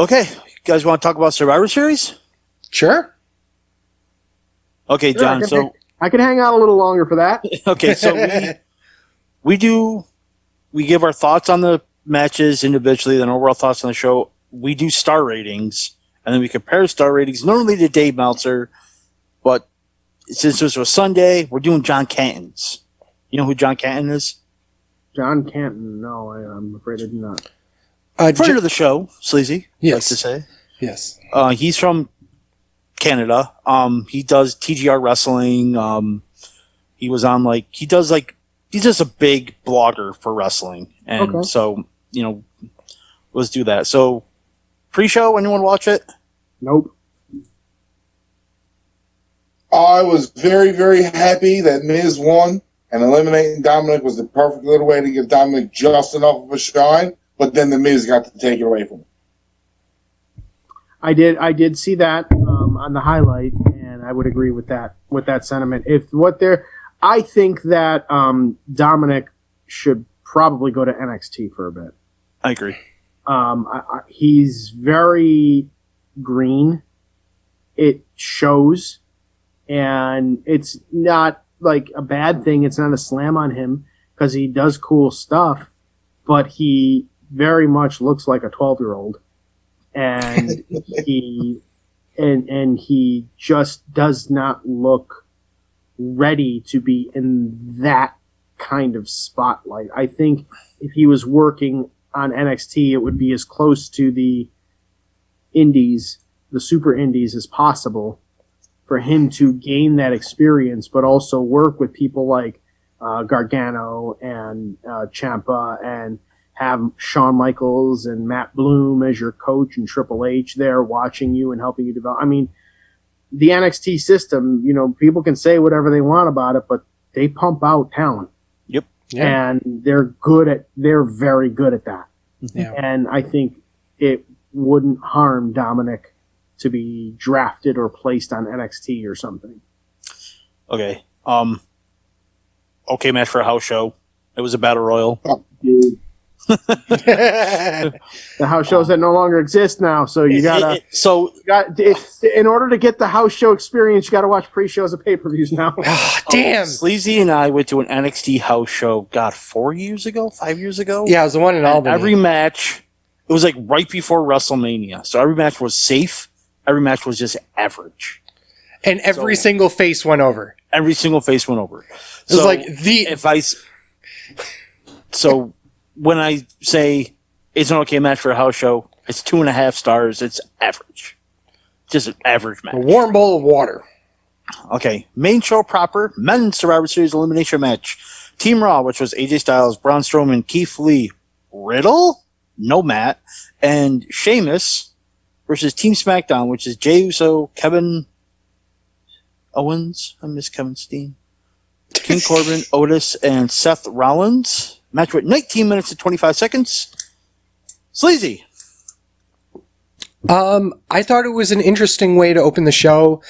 Okay, you guys want to talk about Survivor Series? Sure. Okay, John. I can hang out a little longer for that. Okay, so we give our thoughts on the matches individually, then overall thoughts on the show. We do star ratings, and then we compare star ratings normally to Dave Meltzer, but since this was Sunday, we're doing John Canton's. You know who John Canton is? John Canton? No, I'm afraid I do not. Friend of the show, Sleazy. Yes. Like to say. Yes. He's from Canada. He does TGR wrestling. He's just a big blogger for wrestling, and so let's do that. So, pre-show, anyone watch it? Nope. I was very, very happy that Miz won, and eliminating Dominic was the perfect little way to give Dominic just enough of a shine, but then the Miz got to take it away from him. I did see that on the highlight, and I would agree with that sentiment. I think that Dominic should probably go to NXT for a bit. I agree. He's very green. It shows, and it's not like a bad thing. It's not a slam on him because he does cool stuff, but he very much looks like a 12-year-old, and he just does not look ready to be in that kind of spotlight. I think if he was working on NXT, it would be as close to the indies, the super indies, as possible for him to gain that experience, but also work with people like Gargano and Ciampa, and have Shawn Michaels and Matt Bloom as your coach and Triple H there watching you and helping you develop. I mean, the NXT system, people can say whatever they want about it, but they pump out talent. Yep. Yeah. And they're very good at that. Yeah. And I think it wouldn't harm Dominic to be drafted or placed on NXT or something. Okay. Okay match for a house show. It was a battle royal. Oh, dude. The house shows that no longer exist now, so in order to get the house show experience, you got to watch pre-shows of pay-per-views now. Damn. Sleazy and I went to an NXT house show, 5 years ago? Yeah, it was the one in Albany. Every match, it was like right before WrestleMania. So every match was safe. Every match was just average. And every single face went over. Every single face went over. It was like the... So when I say it's an okay match for a house show, it's 2.5 stars. It's average. Just an average match. A warm bowl of water. Okay. Main show proper. Men's Survivor Series elimination match. Team Raw, which was AJ Styles, Braun Strowman, Keith Lee, Riddle, no Matt, and Sheamus versus Team SmackDown, which is Jey Uso, Kevin Owens, I miss Kevin Steen, King Corbin, Otis, and Seth Rollins. Match with 19 minutes and 25 seconds. Sleazy. I thought it was an interesting way to open the show.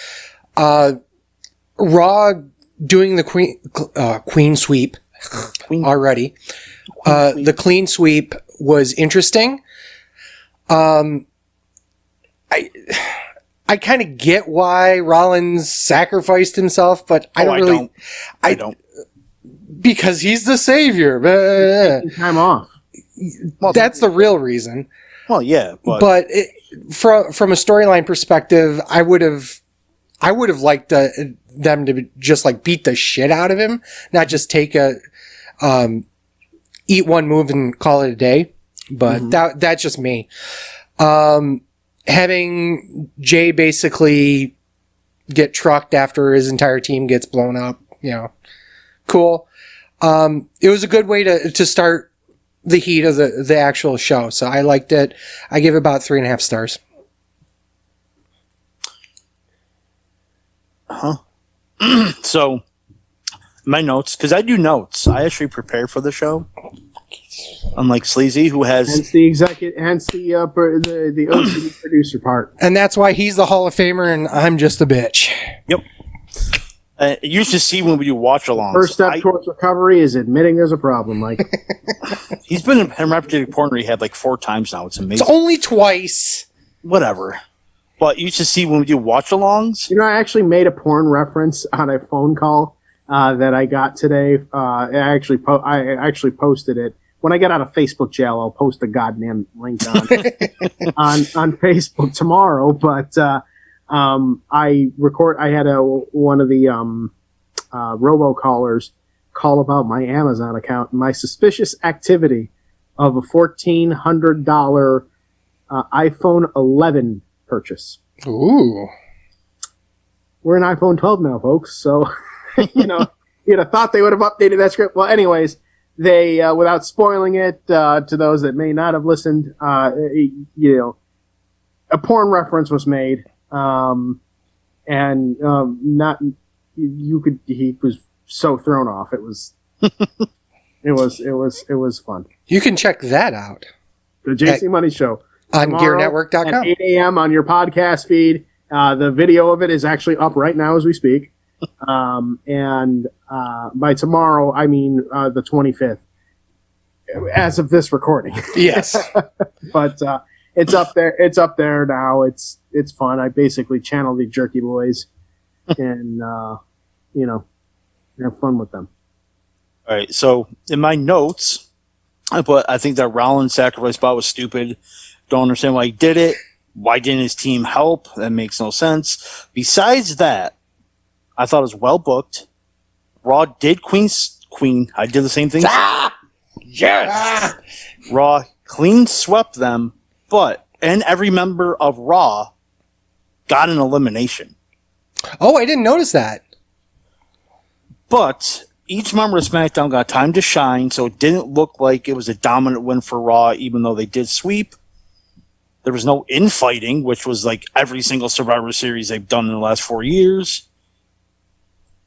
Raw doing the queen sweep already. The clean sweep was interesting. I kind of get why Rollins sacrificed himself, but I don't. Because he's the savior. Time off. Well, that's the real reason. Well, yeah, but from a storyline perspective, I would have liked them to just like beat the shit out of him, not just take eat one move and call it a day. But that's just me. Having Jay basically get trucked after his entire team gets blown up, cool. It was a good way to start the heat of the actual show. So I liked it. I give it about 3.5 stars. So my notes, because I do notes. I actually prepared for the show. Unlike Sleazy, who has hence the OCD producer part, and that's why he's the Hall of Famer and I'm just a bitch. Yep. You should see when we do watch-alongs. First step towards recovery is admitting there's a problem, Mike. He's been in hemorrhagic porn rehab like 4 times now. It's amazing. It's only twice. whatever. But you should see when we do watch-alongs. You know, I actually made a porn reference on a phone call that I got today. I actually posted it. When I get out of Facebook jail, I'll post a goddamn link on on Facebook tomorrow. But I had one of the robocallers call about my Amazon account, my suspicious activity of a $1,400 iPhone 11 purchase. Ooh. We're an iPhone 12 now, folks. So, you'd have thought they would have updated that script. Well, anyways, they, without spoiling it to those that may not have listened, a porn reference was made, he was so thrown off. It was, it was fun. You can check that out. The JC Money Show. On Tomorrow GearNetwork.com. At 8 a.m. on your podcast feed. The video of it is actually up right now as we speak. And by tomorrow, I mean the 25th, as of this recording. Yes. But it's up there. It's up there now. It's fun. I basically channel the Jerky Boys and, have fun with them. All right, so in my notes, I think that Rollins' sacrifice spot was stupid. Don't understand why he did it. Why didn't his team help? That makes no sense. Besides that, I thought it was well booked. Raw did Queen. I did the same thing. Yes. Raw clean swept them, and every member of Raw got an elimination. Oh, I didn't notice that. But each member of SmackDown got time to shine, so it didn't look like it was a dominant win for Raw, even though they did sweep. There was no infighting, which was like every single Survivor Series they've done in the last 4 years.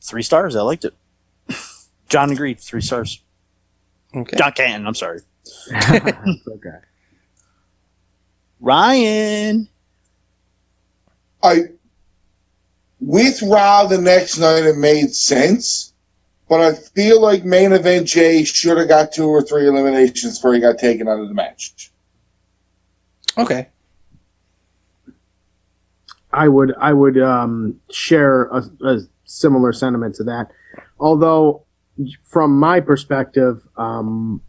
3 stars. I liked it. John agreed. 3 stars. Okay. John Canton. I'm sorry. Okay. Ryan. With Raw the next night, it made sense. But I feel like main event Jay should have got 2 or 3 eliminations before he got taken out of the match. Okay. I would share a similar sentiment to that. Although, from my perspective, the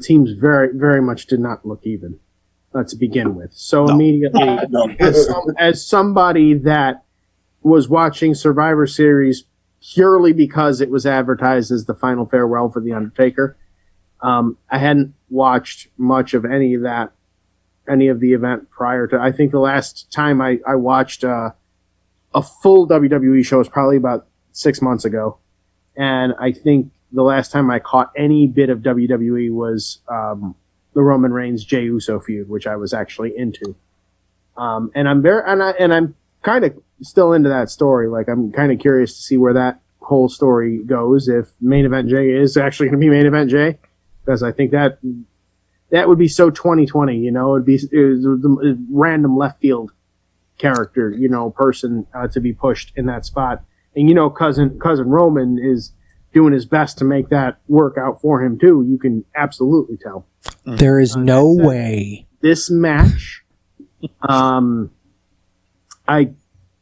teams very, very much did not look even to begin with. So immediately, as somebody that was watching Survivor Series purely because it was advertised as the final farewell for The Undertaker, I hadn't watched much of any of the event prior to. I think the last time I watched a full WWE show was probably about 6 months ago. And I think the last time I caught any bit of WWE was the Roman Reigns Jey Uso feud, which I was actually into. And I'm kind of still into that story. Like, I'm kind of curious to see where that whole story goes. If main event Jey is actually going to be main event Jey, because I think that would be so 2020. It would be a random left field character, person to be pushed in that spot. And cousin Roman is doing his best to make that work out for him too. You can absolutely tell. There is no way. This match, I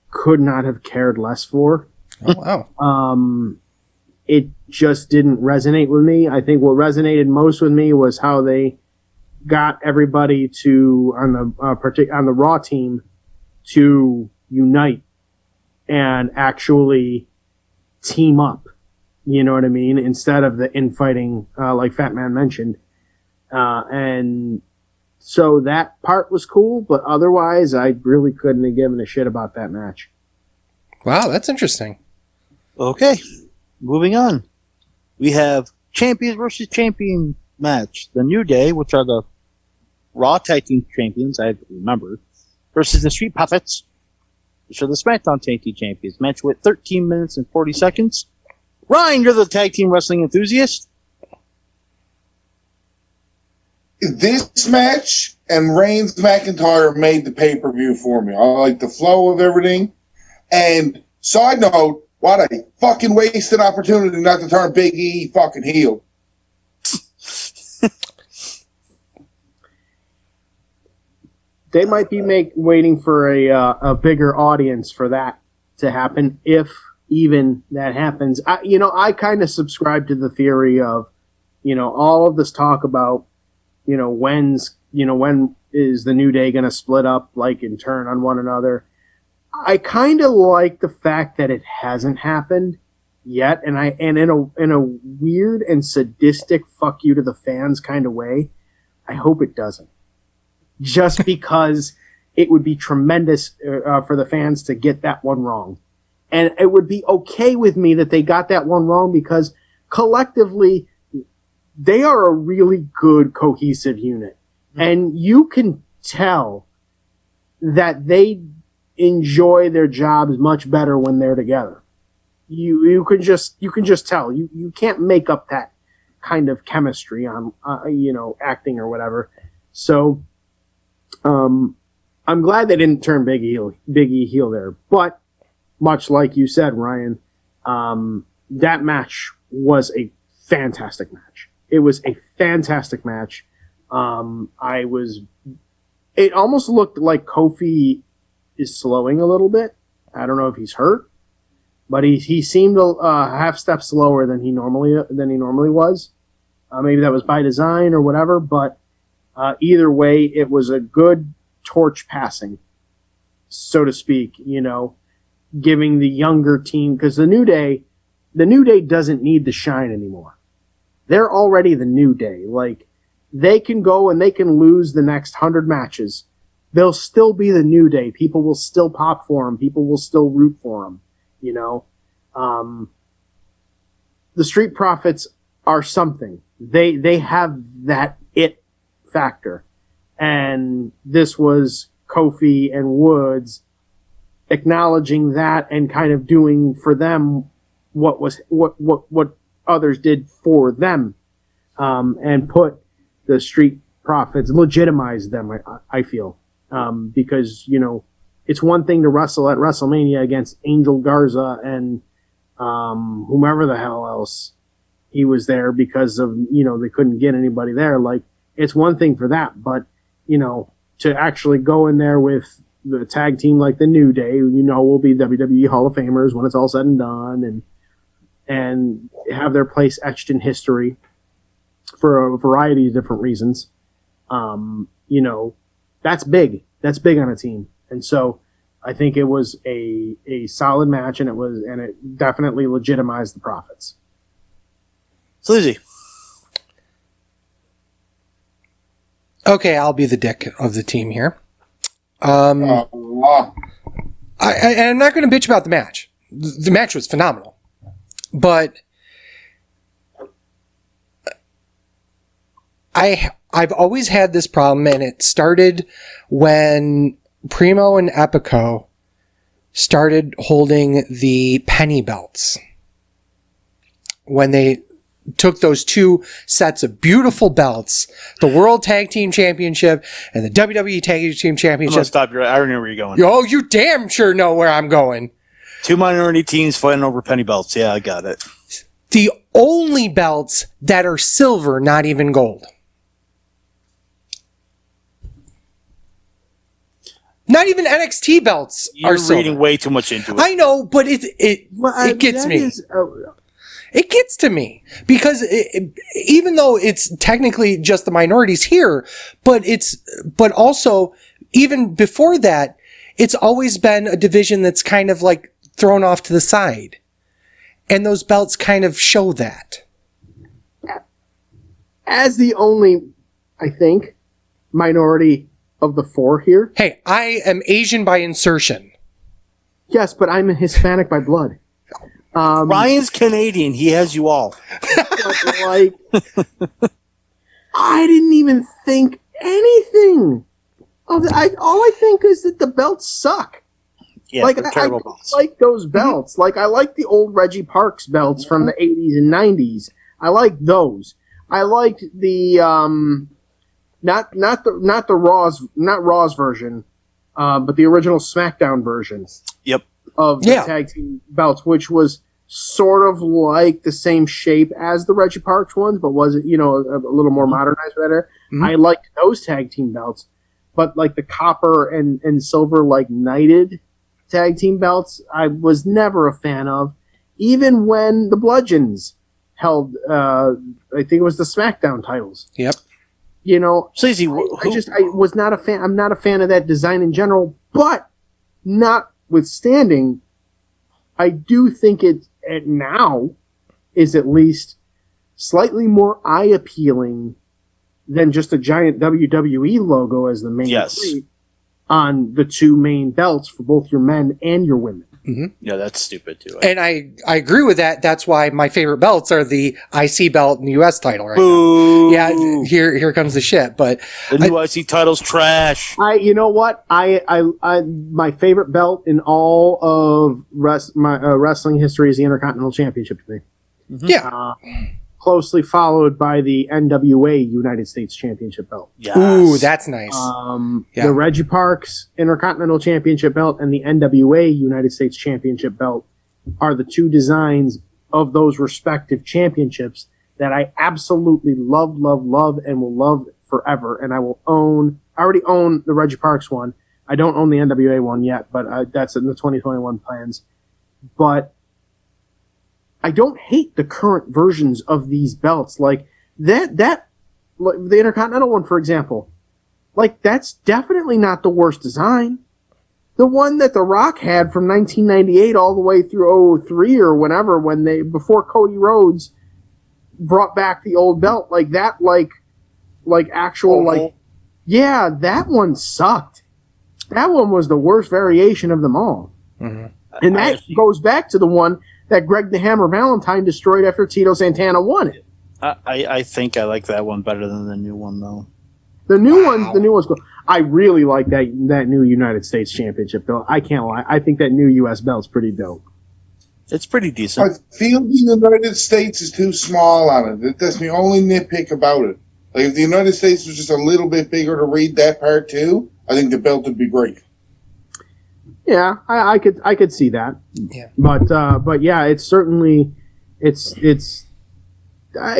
could not have cared less for. Oh, wow. It just didn't resonate with me. I think what resonated most with me was how they got everybody to on the Raw team to unite and actually team up. You know what I mean? Instead of the infighting, like Fat Man mentioned. And so that part was cool, but otherwise I really couldn't have given a shit about that match. Wow, that's interesting. Okay, moving on. We have champions versus champion match. The New Day, which are the Raw Tag Team Champions, I remember, versus the Street Profits, which are the SmackDown Tag Team Champions. Match with 13 minutes and 40 seconds. Ryan, you're the tag team wrestling enthusiast. This match and Reigns McIntyre made the pay-per-view for me. I like the flow of everything. And side note, what a fucking wasted opportunity not to turn Big E fucking heel. they might be waiting for a bigger audience for that to happen, if even that happens. I kind of subscribe to the theory of, all of this talk about, when is the New Day going to split up, like, and turn on one another. I kind of like the fact that it hasn't happened yet, and in a weird and sadistic fuck you to the fans kind of way, I hope it doesn't. Just because it would be tremendous for the fans to get that one wrong. And it would be okay with me that they got that one wrong, because collectively they are a really good cohesive unit. And you can tell that they enjoy their jobs much better when they're together. You can just tell. You can't make up that kind of chemistry on acting or whatever. So I'm glad they didn't turn Big E heel there. But much like you said, Ryan, that match was a fantastic match. It was a fantastic match. It almost looked like Kofi is slowing a little bit. I don't know if he's hurt, but he seemed a half step slower than he normally was. Maybe that was by design or whatever, but either way, it was a good torch passing, so to speak, giving the younger team, because the New Day doesn't need to shine anymore. They're already the New Day. Like, they can go and they can lose the next 100 matches. They'll still be the New Day. People will still pop for them. People will still root for them. The Street Profits are something. They have that it factor. And this was Kofi and Woods acknowledging that and kind of doing for them what others did for them, and put the Street Profits, legitimize them, I feel. Because, it's one thing to wrestle at WrestleMania against Angel Garza and whomever the hell else he was there because of, they couldn't get anybody there. Like, it's one thing for that, but, to actually go in there with the tag team like the New Day, will be WWE Hall of Famers when it's all said and done, and have their place etched in history for a variety of different reasons. That's big. That's big on a team. And so I think it was a solid match, and it definitely legitimized the Profits. Sleazy. Okay, I'll be the dick of the team here. I'm not going to bitch about the match. The match was phenomenal. But I've always had this problem, and it started when Primo and Epico started holding the penny belts. When they took those two sets of beautiful belts, the World Tag Team Championship and the WWE Tag Team Championship. I'm going to stop you. I already know where you're going. Oh, you damn sure know where I'm going. Two minority teams fighting over penny belts. Yeah, I got it. The only belts that are silver, not even gold. Not even NXT belts are silver. You're reading way too much into it. I know, but it gets me. It gets to me because even though it's technically just the minorities here, but also even before that, it's always been a division that's kind of like thrown off to the side. And those belts kind of show that. As the only, I think, minority of the four here. Hey, I am Asian by insertion. Yes, but I'm a Hispanic by blood. Ryan's Canadian. He has you all. Like, I didn't even think anything of that. All I think is that the belts suck. Yeah, like, they're terrible belts. I like those belts. Like, I like the old Reggie Parks belts from the 80s and 90s. I like those. I liked the not Raw's version, but the original SmackDown version. Yep. Of the tag team belts, which was sort of like the same shape as the Reggie Parks ones, but was a little more modernized, better. Mm-hmm. I liked those tag team belts. but like the copper and silver like knighted tag team belts, I was never a fan of. Even when the Bludgeons held, I think it was the SmackDown titles. Yep. You know, Sleazy, I was not a fan. I'm not a fan of that design in general, but notwithstanding, I do think it now is at least slightly more eye appealing than just a giant WWE logo as the main plate on the two main belts for both your men and your women. Mm-hmm. Yeah, that's stupid too. And I agree with that. That's why my favorite belts are the IC belt and the US title right Boo. now. Yeah, here comes the shit. But the new IC title's trash. You know what? My favorite belt in all of wrestling history is the Intercontinental Championship to me. Mm-hmm. Yeah. Closely followed by the NWA United States Championship belt. Yes. Ooh, that's nice. The Reggie Parks Intercontinental Championship belt and the NWA United States Championship belt are the two designs of those respective championships that I absolutely love, and will love forever. And I will own. I already own the Reggie Parks one. I don't own the NWA one yet, but that's in the 2021 plans. But I don't hate the current versions of these belts. Like that like the Intercontinental one, for example. Like, that's definitely not the worst design. The one that The Rock had from 1998 all the way through 2003 or whenever, before Cody Rhodes brought back the old belt, like that, like actual, yeah, that one sucked. That one was the worst variation of them all. Mm-hmm. And that goes back to the one that Greg the Hammer Valentine destroyed after Tito Santana won it. I think I like that one better than the new one, though. The new one's cool. I really like that new United States Championship, though. I can't lie. I think that new U.S. belt's pretty dope. It's pretty decent. I feel the United States is too small on it. That's my only nitpick about it. Like, if the United States was just a little bit bigger to read that part too, I think the belt would be great. Yeah, I could see that. Yeah. But yeah, it's certainly the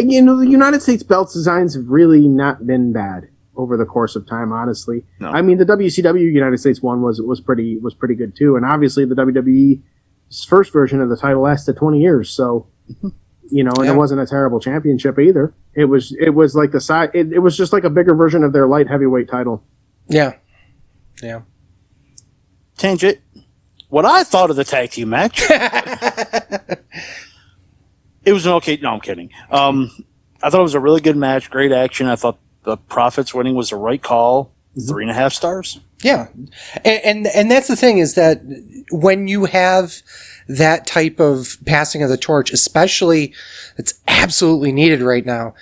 United States belt designs have really not been bad over the course of time, honestly. No. I mean, the WCW United States one was pretty good too, and obviously the WWE's first version of the title lasted 20 years, so and it wasn't a terrible championship either. It was like the size. It was just like a bigger version of their light heavyweight title. Yeah. Yeah. Tangent. What I thought of the tag team match. It was an okay. No, I'm kidding. I thought it was a really good match. Great action. I thought the Profits winning was the right call. 3.5 stars. Yeah, and that's the thing, is that when you have that type of passing of the torch, especially, it's absolutely needed right now.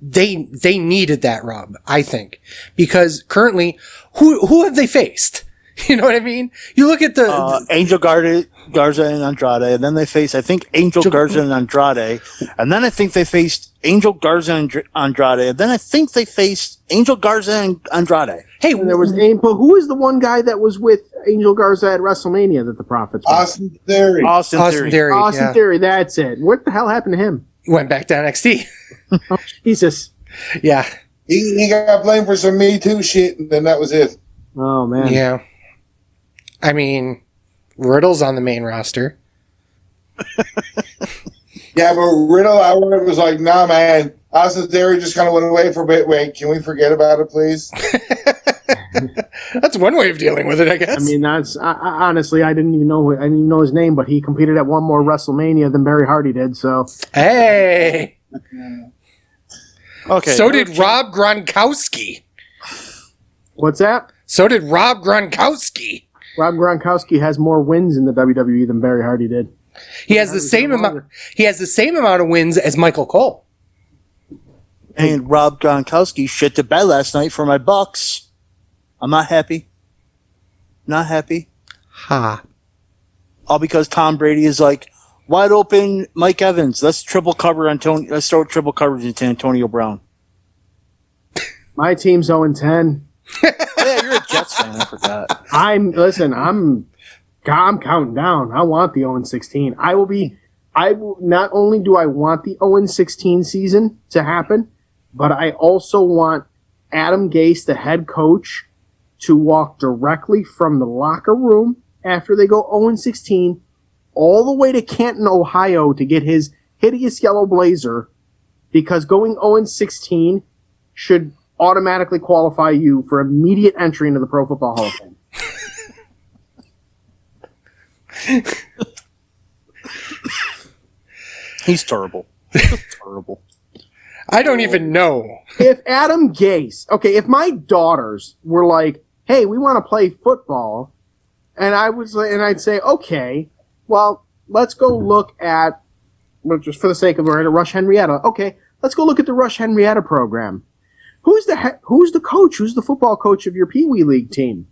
They needed that rub, I think, because currently, who have they faced? You know what I mean? You look at the Angel Garza and Andrade, and then they faced, I think, Angel Garza and Andrade, and then I think they faced Angel Garza and Andrade, and then I think they faced Angel Garza and Andrade. Hey, there was who is the one guy that was with Angel Garza at WrestleMania that the Profits won? Austin Theory. Austin Theory, that's it. What the hell happened to him? He went back to NXT. Oh, Jesus. Yeah. He got blamed for some Me Too shit, and then that was it. Oh, man. Yeah. I mean, Riddle's on the main roster. Yeah, but Riddle, I was like, nah, man. Austin Theory just kind of went away for a bit. Wait, can we forget about it, please? That's one way of dealing with it, I guess. I mean, that's honestly, I didn't even know his name, but he competed at one more WrestleMania than Barry Hardy did. So, hey, okay. So did Rob Gronkowski. What's that? So did Rob Gronkowski. Rob Gronkowski has more wins in the WWE than Barry Hardy did. He has the same amount. He has the same amount of wins as Michael Cole. And Rob Gronkowski shit the bed last night for my Bucks. I'm not happy. Not happy. Ha. All because Tom Brady is like, wide open Mike Evans. Let's triple cover Antonio. Let's throw triple coverage into Antonio Brown. My team's 0-10. Yeah, you're a Jets fan. I forgot. I'm counting down. I want the 0-16. Not only do I want the 0-16 season to happen, but I also want Adam Gase, the head coach, to walk directly from the locker room after they go 0-16 all the way to Canton, Ohio to get his hideous yellow blazer, because going 0-16 should automatically qualify you for immediate entry into the Pro Football Hall of Fame. He's terrible. Terrible. I don't even know. If Adam Gase, if my daughters were like, "Hey, we want to play football," and I'd say, "Okay, well, let's go look at," just for the sake of we're at Rush Henrietta. Okay, let's go look at the Rush Henrietta program. Who's the coach? Who's the football coach of your Pee Wee League team?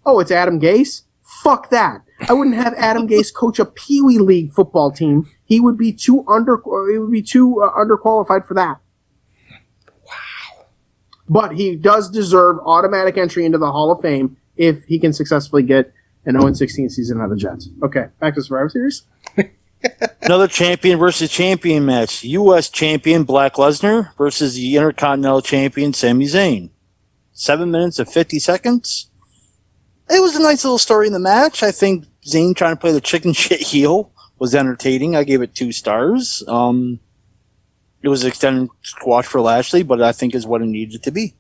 Oh, it's Adam Gase? Fuck that. I wouldn't have Adam Gase coach a Pee Wee League football team. He would be too underqualified for that. Wow. But he does deserve automatic entry into the Hall of Fame if he can successfully get an 0-16 season out of the Jets. Okay, back to Survivor Series. Another champion versus champion match. U.S. champion Brock Lesnar versus the Intercontinental champion Sami Zayn. 7 minutes and 50 seconds. It was a nice little story in the match. I think Zayn trying to play the chicken shit heel was entertaining. I gave it 2 stars. It was an extended squash for Lashley, but I think is what it needed to be.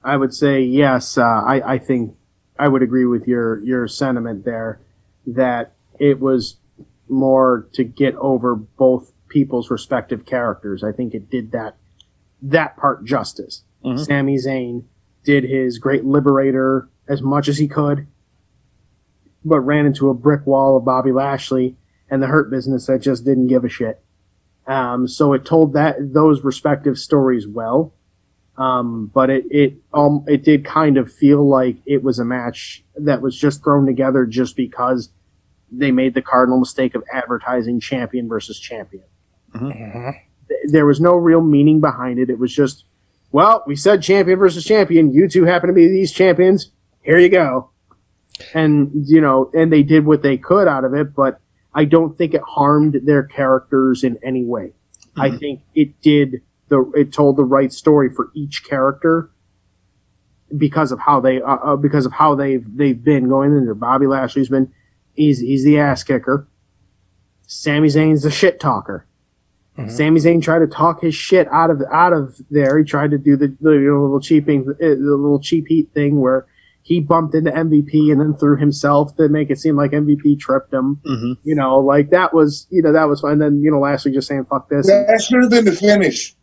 I would say yes. I think I would agree with your sentiment there, that it was more to get over both people's respective characters. I think it did that part justice. Mm-hmm. Sami Zayn did his great liberator as much as he could, but ran into a brick wall of Bobby Lashley and the Hurt Business that just didn't give a shit. So it told those respective stories well. But it did kind of feel like it was a match that was just thrown together just because they made the cardinal mistake of advertising champion versus champion. Mm-hmm. There was no real meaning behind it. It was just, well, we said champion versus champion. You two happen to be these champions. Here you go. And, and they did what they could out of it, but I don't think it harmed their characters in any way. Mm-hmm. I think it told the right story for each character because of how they've been going in there. Bobby Lashley's been he's the ass kicker. Sami Zayn's the shit talker. Mm-hmm. Sami Zayn tried to talk his shit out of there. He tried to do the little cheap heat thing where he bumped into MVP and then threw himself to make it seem like MVP tripped him. Mm-hmm. That was fun. And then Lashley just saying fuck this. That should have been the finish.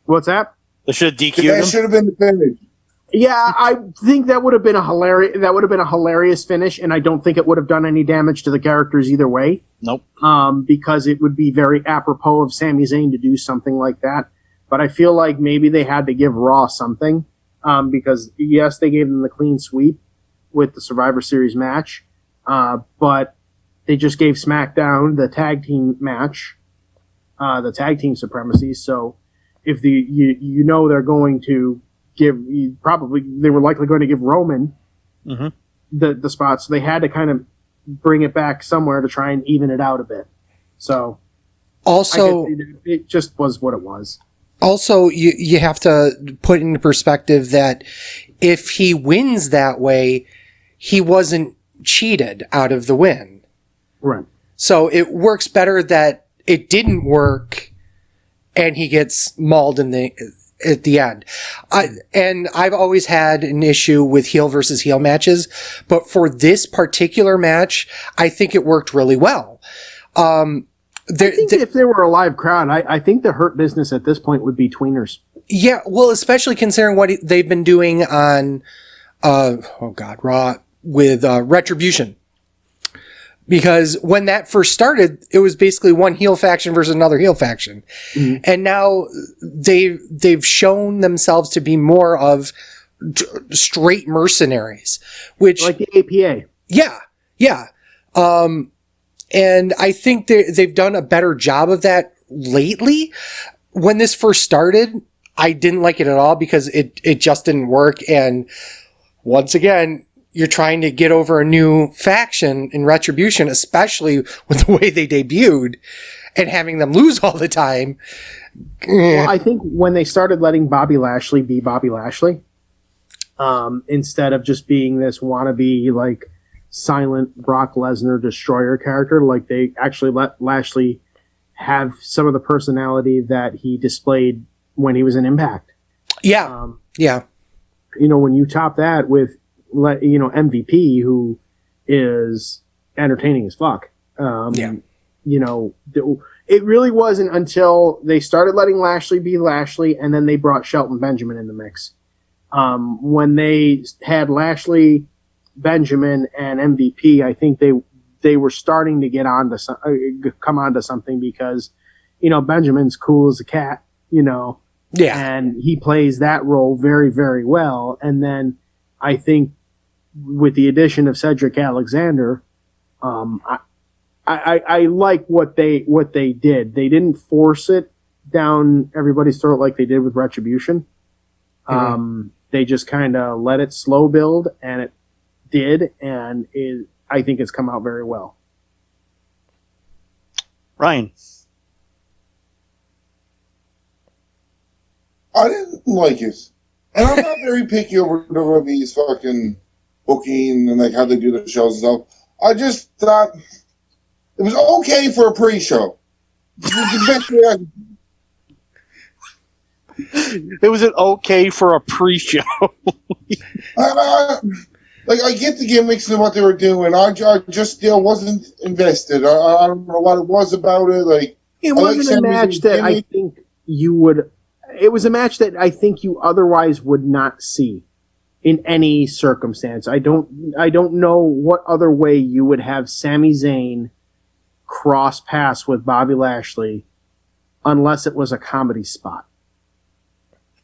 What's that? They should have DQ'd him. That should have been the finish. Yeah, I think that would have been a hilarious finish, and I don't think it would have done any damage to the characters either way. Nope. Because it would be very apropos of Sami Zayn to do something like that. But I feel like maybe they had to give Raw something, because yes, they gave them the clean sweep with the Survivor Series match, but they just gave SmackDown the tag team match, the tag team supremacy. So if they're going to they were likely going to give Roman mm-hmm. the spot, so they had to kind of bring it back somewhere to try and even it out a bit. So also, it just was what it was. Also, you have to put into perspective that if he wins that way, he wasn't cheated out of the win. Right. So it works better that it didn't work and he gets mauled at the end. And I've always had an issue with heel versus heel matches, but for this particular match, I think it worked really well. I think if there were a live crowd, I think the Hurt Business at this point would be tweeners. Yeah, well, especially considering what they've been doing on, Raw with Retribution. Because when that first started, it was basically one heel faction versus another heel faction. Mm-hmm. And now they've shown themselves to be more of straight mercenaries, which like the APA. Yeah. And I think they've done a better job of that lately. When this first started, I didn't like it at all because it just didn't work. And once again, you're trying to get over a new faction in Retribution, especially with the way they debuted. and having them lose all the time. Well, I think when they started letting Bobby Lashley be Bobby Lashley, instead of just being this wannabe like silent Brock Lesnar destroyer character, like they actually let Lashley have some of the personality that he displayed when he was in Impact. Yeah, yeah. You know, when you top that with, you know, MVP, who is entertaining as fuck. Yeah. You know, it really wasn't until they started letting Lashley be Lashley, and then they brought Shelton Benjamin in the mix. When they had Lashley, Benjamin, and MVP, I think they were starting to get come onto something, because, you know, Benjamin's cool as a cat, you know, Yeah. and he plays that role very, very well. And then I think with the addition of Cedric Alexander, I like what they did. They didn't force it down everybody's throat like they did with Retribution. They just kind of let it slow build, and it did, and I think it's come out very well. Ryan. I didn't like it. And I'm not very picky over WWE's fucking booking and like how they do the shows and stuff. I just thought it was okay for a pre-show. It was an okay for a pre-show. Like, I get the gimmicks and what they were doing. I just still wasn't invested. I don't know what it was about it. Like, It wasn't a match that I think you would. It was a match that I think you otherwise would not see in any circumstance. I don't know what other way you would have Sami Zayn cross paths with Bobby Lashley unless it was a comedy spot.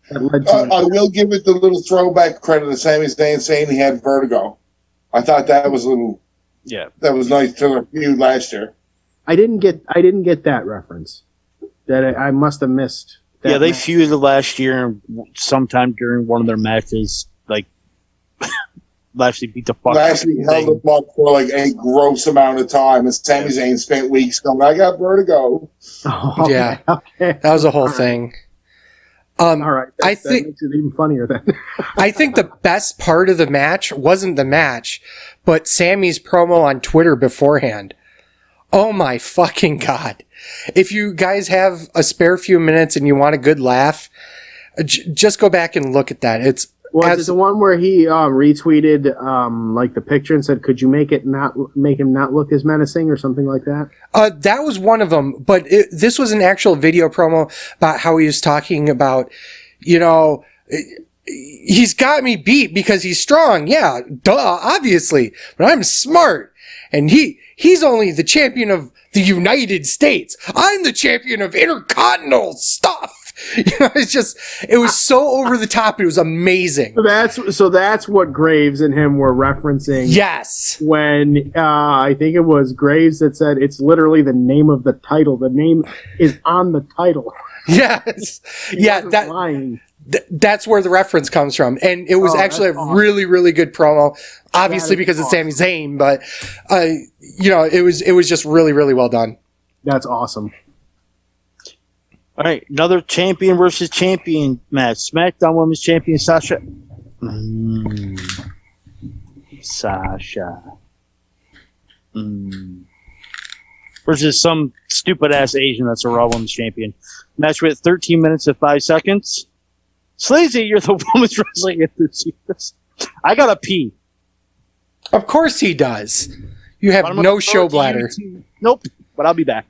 I will give it the little throwback credit of Sami Zayn saying he had vertigo. I thought that was a little. Yeah, that was nice to the feud last year. I didn't get that reference. That I must have missed. Yeah, they feuded last year sometime during one of their matches. Like, Lashley beat the fuck out of Lashley held him up for like a gross amount of time, and Sami Zayn spent weeks going, I got vertigo. Oh, Yeah. okay. That was a whole thing. All right. I That think makes it even funnier then. I think the best part of the match wasn't the match, but Sammy's promo on Twitter beforehand. Oh my fucking God. If you guys have a spare few minutes and you want a good laugh, just go back and look at that. It's Was it the one where he retweeted like the picture and said, "Could you make him not look as menacing" or something like that? that was one of them, but this was an actual video promo about how he was talking about, you know, he's got me beat because he's strong. Yeah, duh, obviously, but I'm smart, and he's only the champion of the United States. I'm the champion of intercontinental stuff. You know, it was so over the top. It was amazing. So that's what Graves and him were referencing. Yes. When I think it was Graves that said it's literally the name of the title. The name is on the title. Yes. Yeah. Lying. That's where the reference comes from. And it was actually a really, really good promo. Obviously because it's Sami Zayn, but, you know, it was just really, really well done. That's awesome. All right, another champion versus champion match. SmackDown Women's Champion Sasha. Sasha. Versus some stupid ass Asian that's a Raw Women's Champion. Match with 13 minutes and 5 seconds. Sleazy, you're the women's wrestling enthusiast. I gotta pee. Of course he does. You have no show bladder. Nope, but I'll be back.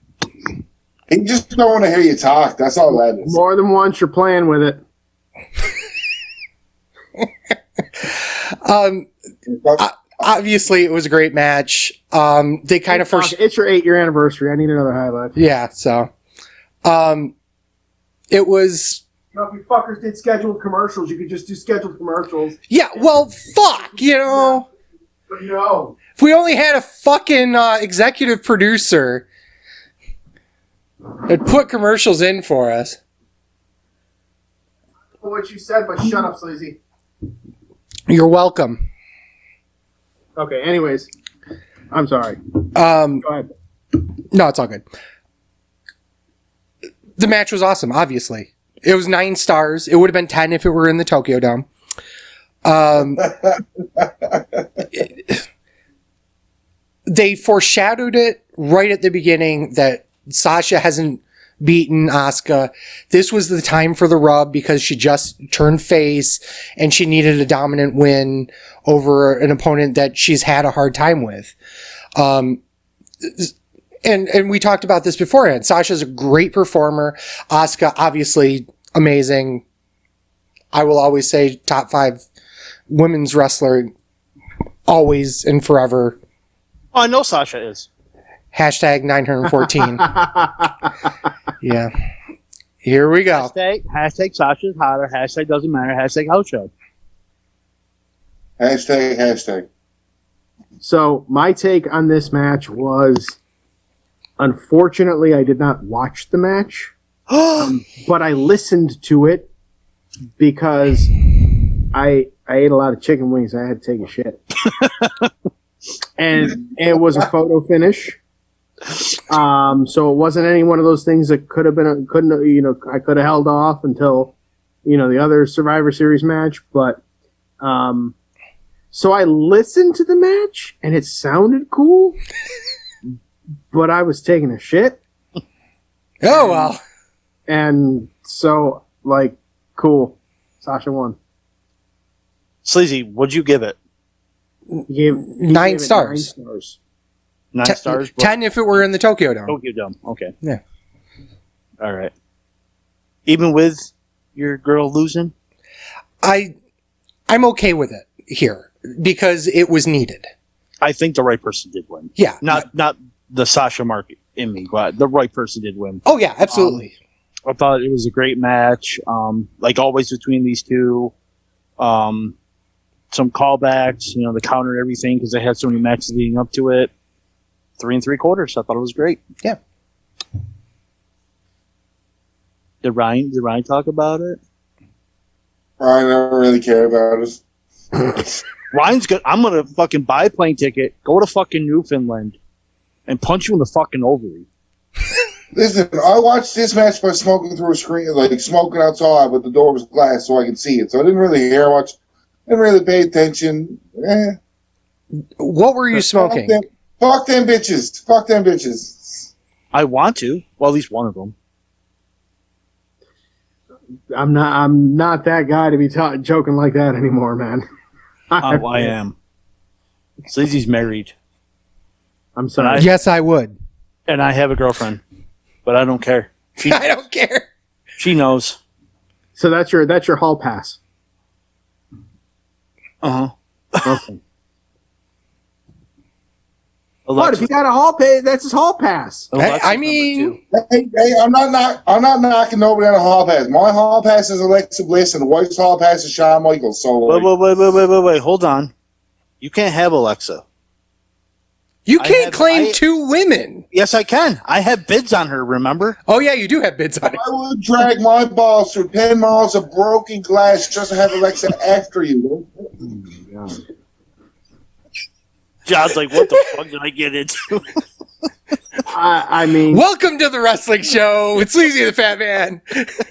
He just don't want to hear you talk. That's all that is. More than once you're playing with it. Obviously, it was a great match. They kind of first. It's your 8-year anniversary. I need another highlight. Yeah, so. It was. No, if you fuckers did scheduled commercials, you could just do scheduled commercials. Yeah, well, fuck, you know. But no. If we only had a fucking executive producer. It put commercials in for us. What you said, but shut up, Sleazy. You're welcome. Okay, anyways. I'm sorry. Go ahead. No, it's all good. The match was awesome, obviously. It was 9 stars. It would have been 10 if it were in the Tokyo Dome. They foreshadowed it right at the beginning that Sasha hasn't beaten Asuka. This was the time for the rub because she just turned face and she needed a dominant win over an opponent that she's had a hard time with. And we talked about this beforehand. Sasha's a great performer. Asuka, obviously amazing. I will always say top 5 women's wrestler always and forever. Oh, I know Sasha is. Hashtag 914. Yeah. Here we go. Hashtag Sasha's hotter. Hashtag doesn't matter. Hashtag house show. Hashtag. So my take on this match was, unfortunately, I did not watch the match, but I listened to it because I ate a lot of chicken wings. I had to take a shit, and it was a photo finish. So it wasn't any one of those things that I could have held off until, the other Survivor Series match. But, so I listened to the match and it sounded cool, but I was taking a shit. Oh, well. And so, cool. Sasha won. Sleazy, what'd you give it? He Nine gave it stars. 9 stars. 9 stars? 10 if it were in the Tokyo Dome. Tokyo Dome. Okay. Yeah. All right. Even with your girl losing? I'm okay with it here because it was needed. I think the right person did win. Yeah. Not the Sasha mark in me, but the right person did win. Oh, yeah, absolutely. I thought it was a great match. Like always between these two. Some callbacks, the counter and everything, because they had so many matches leading up to it. 3 3/4. I thought it was great. Yeah. Did Ryan talk about it? I never really care about it. Ryan's good. I'm gonna fucking buy a plane ticket, go to fucking Newfoundland, and punch you in the fucking ovary. Listen, I watched this match by smoking through a screen, smoking outside, but the door was glass so I could see it. So I didn't really hear much. Didn't really pay attention. What were you smoking? Fuck them bitches. I want to. Well, at least one of them. I'm not that guy to be joking like that anymore, man. Oh, I am. Sleazy's married. I'm sorry. Yes, I would. And I have a girlfriend. But I don't care. I don't care. She knows. So that's your hall pass. Uh-huh. Okay. What if he got a hall pass? That's his hall pass. I mean, Hey, I'm not knocking nobody on a hall pass. My hall pass is Alexa Bliss, and the wife's hall pass is Shawn Michaels. So wait. Hold on. You can't have Alexa. you can't claim 2 women. Yes, I can. I have bids on her, remember? Oh, yeah, you do have bids on it. I would drag my balls through 10 miles of broken glass just to have Alexa after you. John's like, what the fuck did I get into? I mean, Welcome to the wrestling show. It's Sleazy the Fat Man.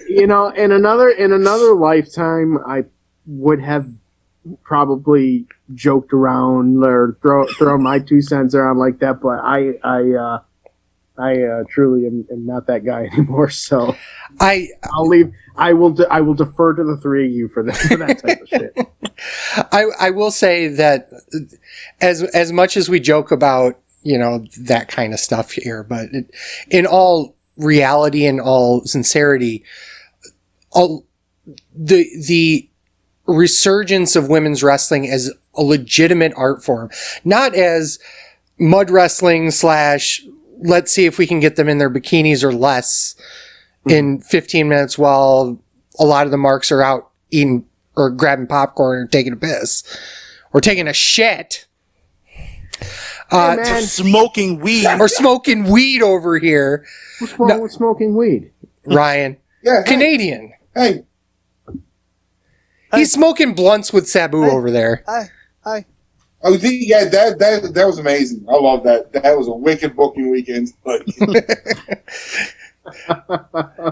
in another lifetime, I would have probably joked around or throw my 2 cents around like that, but I truly am not that guy anymore. So I'll leave. I will defer to the 3 of you for that type of shit. I will say that as much as we joke about, that kind of stuff here, but in all reality and all sincerity, the resurgence of women's wrestling as a legitimate art form, not as mud wrestling / let's see if we can get them in their bikinis or less in 15 minutes while a lot of the marks are out eating or grabbing popcorn or taking a piss or taking a shit. Hey, man. Smoking weed. Or smoking weed over here. What's wrong with smoking weed? Ryan. Yeah, Canadian. Hey, He's smoking blunts with Sabu over there. Hi. oh, yeah, that was amazing. I love that. That was a wicked booking weekend. But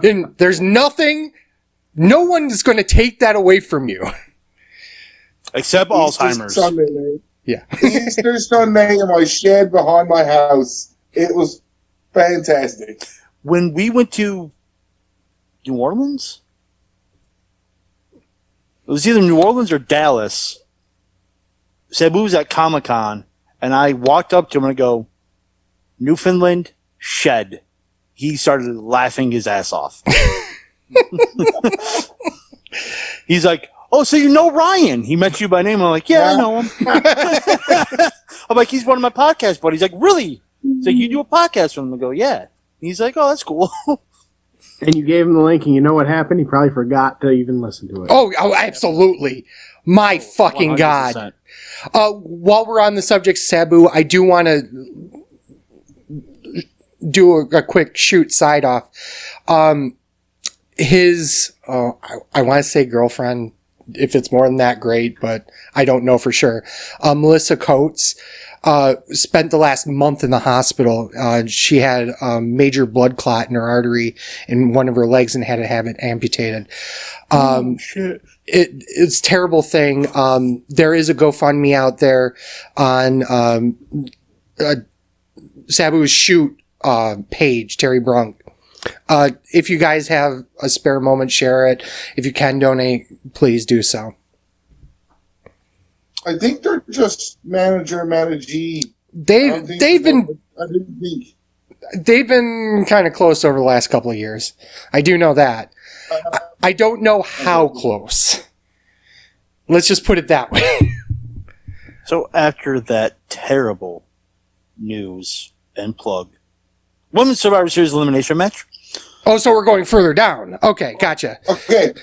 And there's nothing, no one's going to take that away from you. Except Alzheimer's. Sunday night. Yeah. Easter Sunday in my shed behind my house. It was fantastic. When we went to New Orleans? It was either New Orleans or Dallas. Sabu was at Comic-Con, and I walked up to him and I go, Newfoundland shed. He started laughing his ass off. He's like, oh, so you know Ryan. He met you by name. I'm like, yeah, I know him. I'm like, he's one of my podcast buddies. He's like, really? He's like, you do a podcast with him? I go, yeah. He's like, oh, that's cool. And you gave him the link, and you know what happened? He probably forgot to even listen to it. Oh, absolutely. My fucking 100%. God. While we're on the subject, Sabu, I do want to do a quick shoot side off. His, I want to say girlfriend, if it's more than that, great, but I don't know for sure. Melissa Coates spent the last month in the hospital. She had a major blood clot in her artery in one of her legs and had to have it amputated. Shit. It's a terrible thing. There is a GoFundMe out there on Sabu's shoot page, Terry Brunk. If you guys have a spare moment, share it. If you can donate, please do so. I think they're just managee. They've been I didn't think. they've been kind of close over the last couple of years. I do know that. I don't know how close. Let's just put it that way. So after that terrible news and plug, Women's Survivor Series elimination match. Oh, so we're going further down. Okay, gotcha. Okay,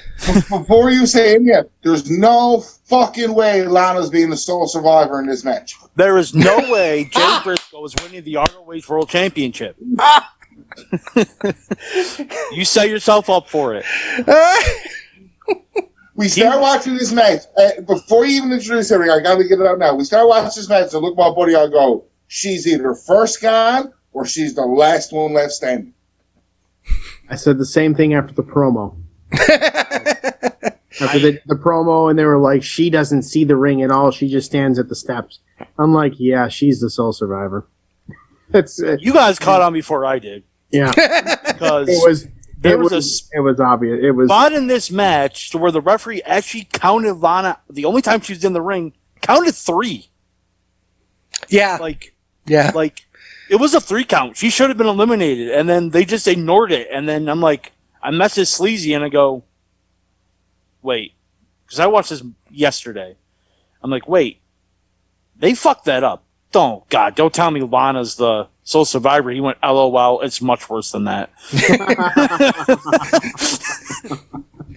before you say it yet, there's no fucking way Lana's being the sole survivor in this match. There is no way Jay Briscoe is winning the ROH World Championship. You set yourself up for it. We start watching this match. Before you even introduce everything, I gotta get it out now. We start watching this match, and look at my buddy, I go, she's either first gone or she's the last one left standing. I said the same thing after the promo. After the promo, and they were like, she doesn't see the ring at all. She just stands at the steps. I'm like, yeah, she's the sole survivor. It's You guys caught on before I did. yeah. Because It was there it was was a it was obvious. It was spot in this match to where the referee actually counted Lana, the only time she was in the ring, counted 3. Yeah. Like, Yeah. it was a 3 count. She should have been eliminated, and then they just ignored it. And then I'm like, I message Sleazy and I go, wait, because I watched this yesterday. I'm like, wait, they fucked that up. Oh God, don't tell me Lana's the sole survivor. He went, LOL, it's much worse than that.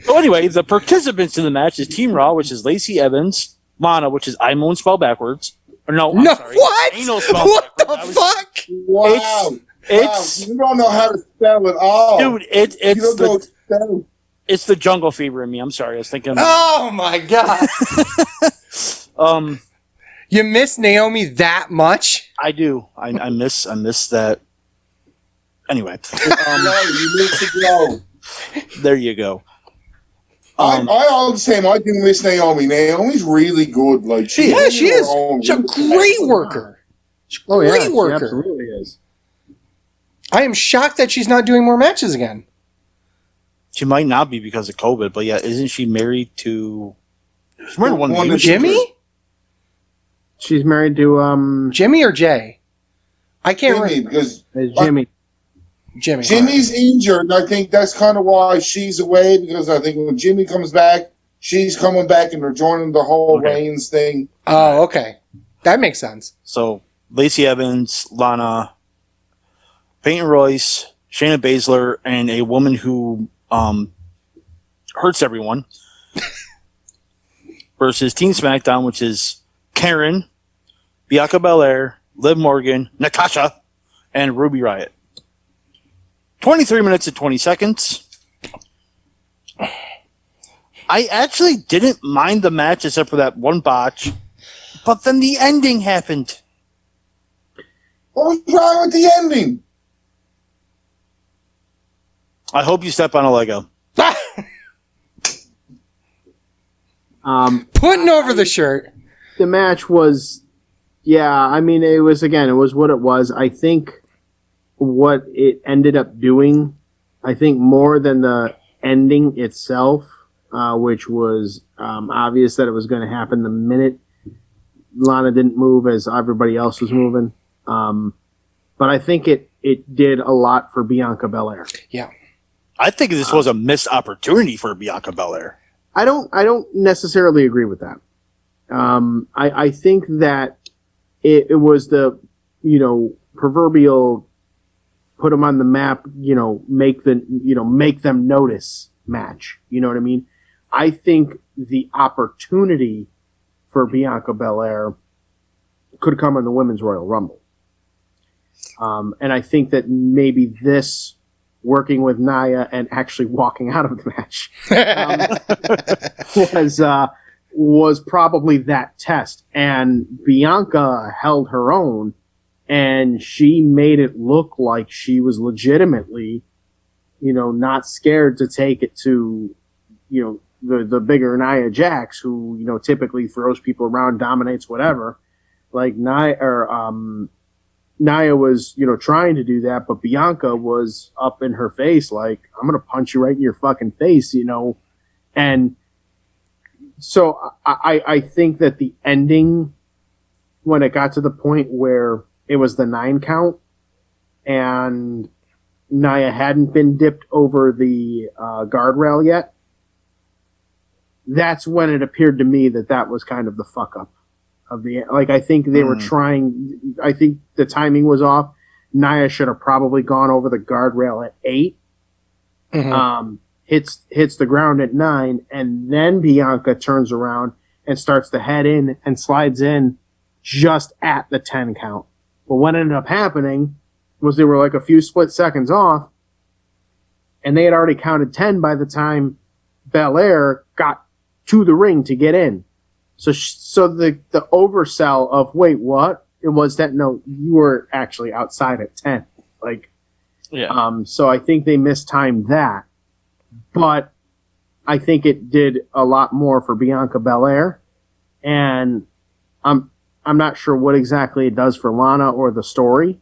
So anyway, the participants in the match is Team Raw, which is Lacey Evans, Lana, which is Imo spelled backwards. Or no, I'm No, sorry. what? Anal spelled What the backwards. fuck? Wow. It's- wow. You don't know how to spell it all. Dude, you don't know spell. it's the jungle fever in me. I'm sorry, I was thinking. Oh my God. You miss Naomi that much? I do. I miss that. Anyway, No, you need to go. there you go. I all the same. I do miss Naomi. Naomi's really good. Like she Yeah, she is. her own. She's a great worker. She's a great she worker. absolutely is. I am shocked that she's not doing more matches again. She might not be because of COVID, but yeah, isn't she married to? She's married to one One of of the Jimmy? She's married to Jimmy or Jay? I can't Jimmy, remember. because Jimmy. Jimmy. Jimmy's injured, and I think that's kind of why she's away. Because I think when Jimmy comes back, she's coming back, and they're joining the whole Okay. Reigns thing. Oh, okay. That makes sense. So Lacey Evans, Lana, Peyton Royce, Shayna Baszler, and a woman who hurts everyone versus Team SmackDown, which is Karen, Bianca Belair, Liv Morgan, Natasha, and Ruby Riott. 23 minutes and 20 seconds. I actually didn't mind the match except for that one botch, but then the ending happened. What was wrong with the ending? I hope you step on a Lego. Putting over the shirt. The match was, I mean, it was what it was. I think what it ended up doing, I think more than the ending itself, which was obvious that it was going to happen the minute Lana didn't move as everybody else was moving. But I think it did a lot for Bianca Belair. Yeah. I think this was a missed opportunity for Bianca Belair. I don't necessarily agree with that. I think that it was the, proverbial put them on the map, make them notice match. You know what I mean? I think the opportunity for Bianca Belair could come in the Women's Royal Rumble. And I think that maybe this working with Nia and actually walking out of the match was probably that test. And Bianca held her own, and she made it look like she was legitimately, not scared to take it to, the bigger Nia Jax, who, typically throws people around, dominates whatever. Like Nia was, trying to do that, but Bianca was up in her face like, I'm going to punch you right in your fucking face, And so I think that the ending, when it got to the point where it was the 9 count and Nia hadn't been dipped over the guardrail yet, that's when it appeared to me that was kind of the fuck up. I think they were trying. I think the timing was off. Nia should have probably gone over the guardrail at 8. Mm-hmm. Hits the ground at 9, and then Bianca turns around and starts to head in and slides in just at the 10 count. But what ended up happening was they were like a few split seconds off, and they had already counted 10 by the time got to the ring to get in. So the oversell of, wait, what? It was that, no, you were actually outside at 10. So I think they mistimed that. But I think it did a lot more for Bianca Belair. And I'm not sure what exactly it does for Lana or the story.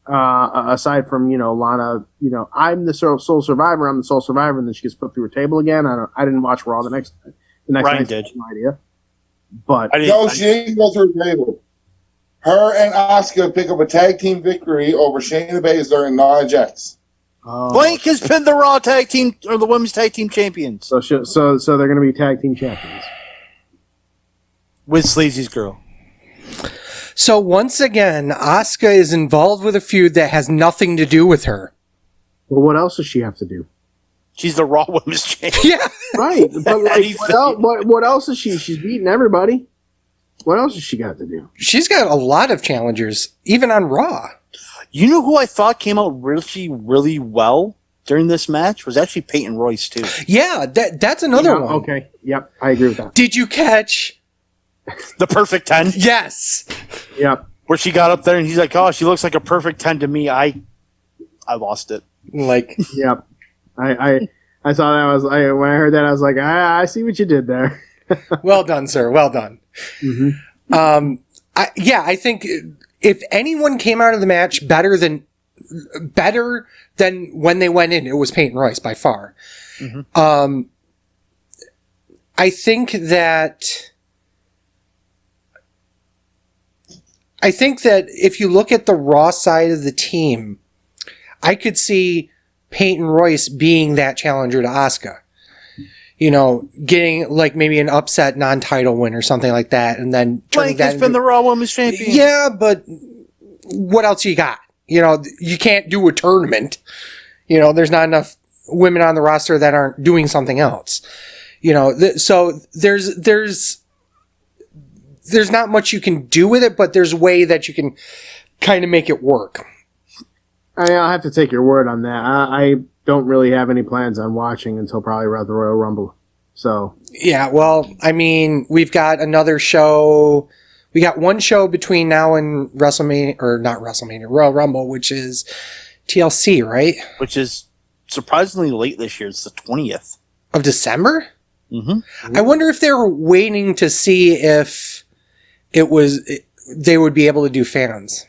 Aside from, Lana, I'm the sole survivor, I'm the sole survivor, and then she gets put through a table again. I didn't watch Raw the next Ryan night. did. No idea. But she didn't go through the table. Her and Asuka pick up a tag team victory over Shayna Baszler and Nia Jax. Blank has been the Raw tag team or the Women's Tag Team Champions. So they're going to be tag team champions with Sleazy's girl. So once again, Asuka is involved with a feud that has nothing to do with her. Well, what else does she have to do? She's the Raw Women's Champion. Yeah. Right. But what else is she? She's beating everybody. What else has she got to do? She's got a lot of challengers, even on Raw. You know who I thought came out really, really well during this match? Was actually Peyton Royce, too. Yeah, that's another one. Okay. Yep. I agree with that. Did you catch the perfect 10? Yes. Yep. Where she got up there and he's like, oh, she looks like a perfect 10 to me. I lost it. Yep. I saw that. When I heard that, I was like, I see what you did there. Well done, sir. Well done. Mm-hmm. I think if anyone came out of the match better than when they went in, it was Peyton Royce by far. Mm-hmm. I think that if you look at the Raw side of the team, I could see Peyton Royce being that challenger to Asuka. Getting like maybe an upset non-title win or something like that, and then Blank has been the Raw Women's Champion. Yeah, but what else you got? You can't do a tournament. There's not enough women on the roster that aren't doing something else. So there's not much you can do with it, but there's a way that you can kind of make it work. I'll have to take your word on that. I don't really have any plans on watching until probably around the Royal Rumble. So yeah, well, I mean, we've got another show. We got one show between now and WrestleMania, or not WrestleMania, Royal Rumble, which is TLC, right? Which is surprisingly late this year. It's the 20th. Of December? Mm-hmm. I wonder if they were waiting to see if they would be able to do fans.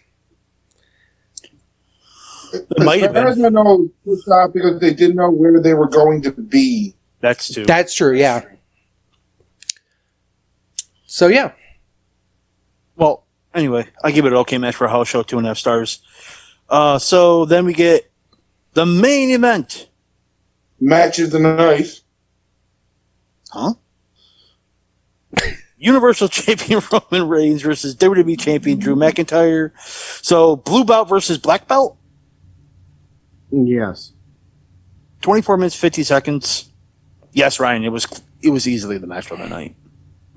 It might have been. As I know, it was pushed out because they didn't know where they were going to be. That's true. That's true, yeah. So, yeah. Well, anyway, I give it an okay match for a house show, 2.5 stars. So then we get the main event. Match of the night. Huh? Universal Champion Roman Reigns versus WWE Champion Drew McIntyre. So blue belt versus black belt. Yes. 24 minutes, 50 seconds. Yes, Ryan, it was easily the match of the night.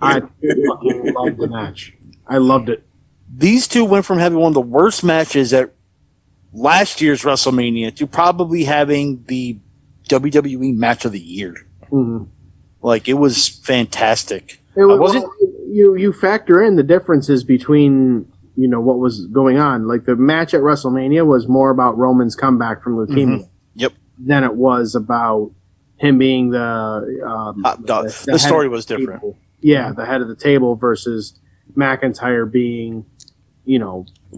I fucking loved the match. I loved it. These two went from having one of the worst matches at last year's WrestleMania to probably having the WWE match of the year. Mm-hmm. Like, it was fantastic. It wasn't. You factor in the differences between what was going on. Like the match at WrestleMania was more about Roman's comeback from leukemia. Mm-hmm. Yep. Than it was about him being the story was different. Table. Yeah, the head of the table versus McIntyre being,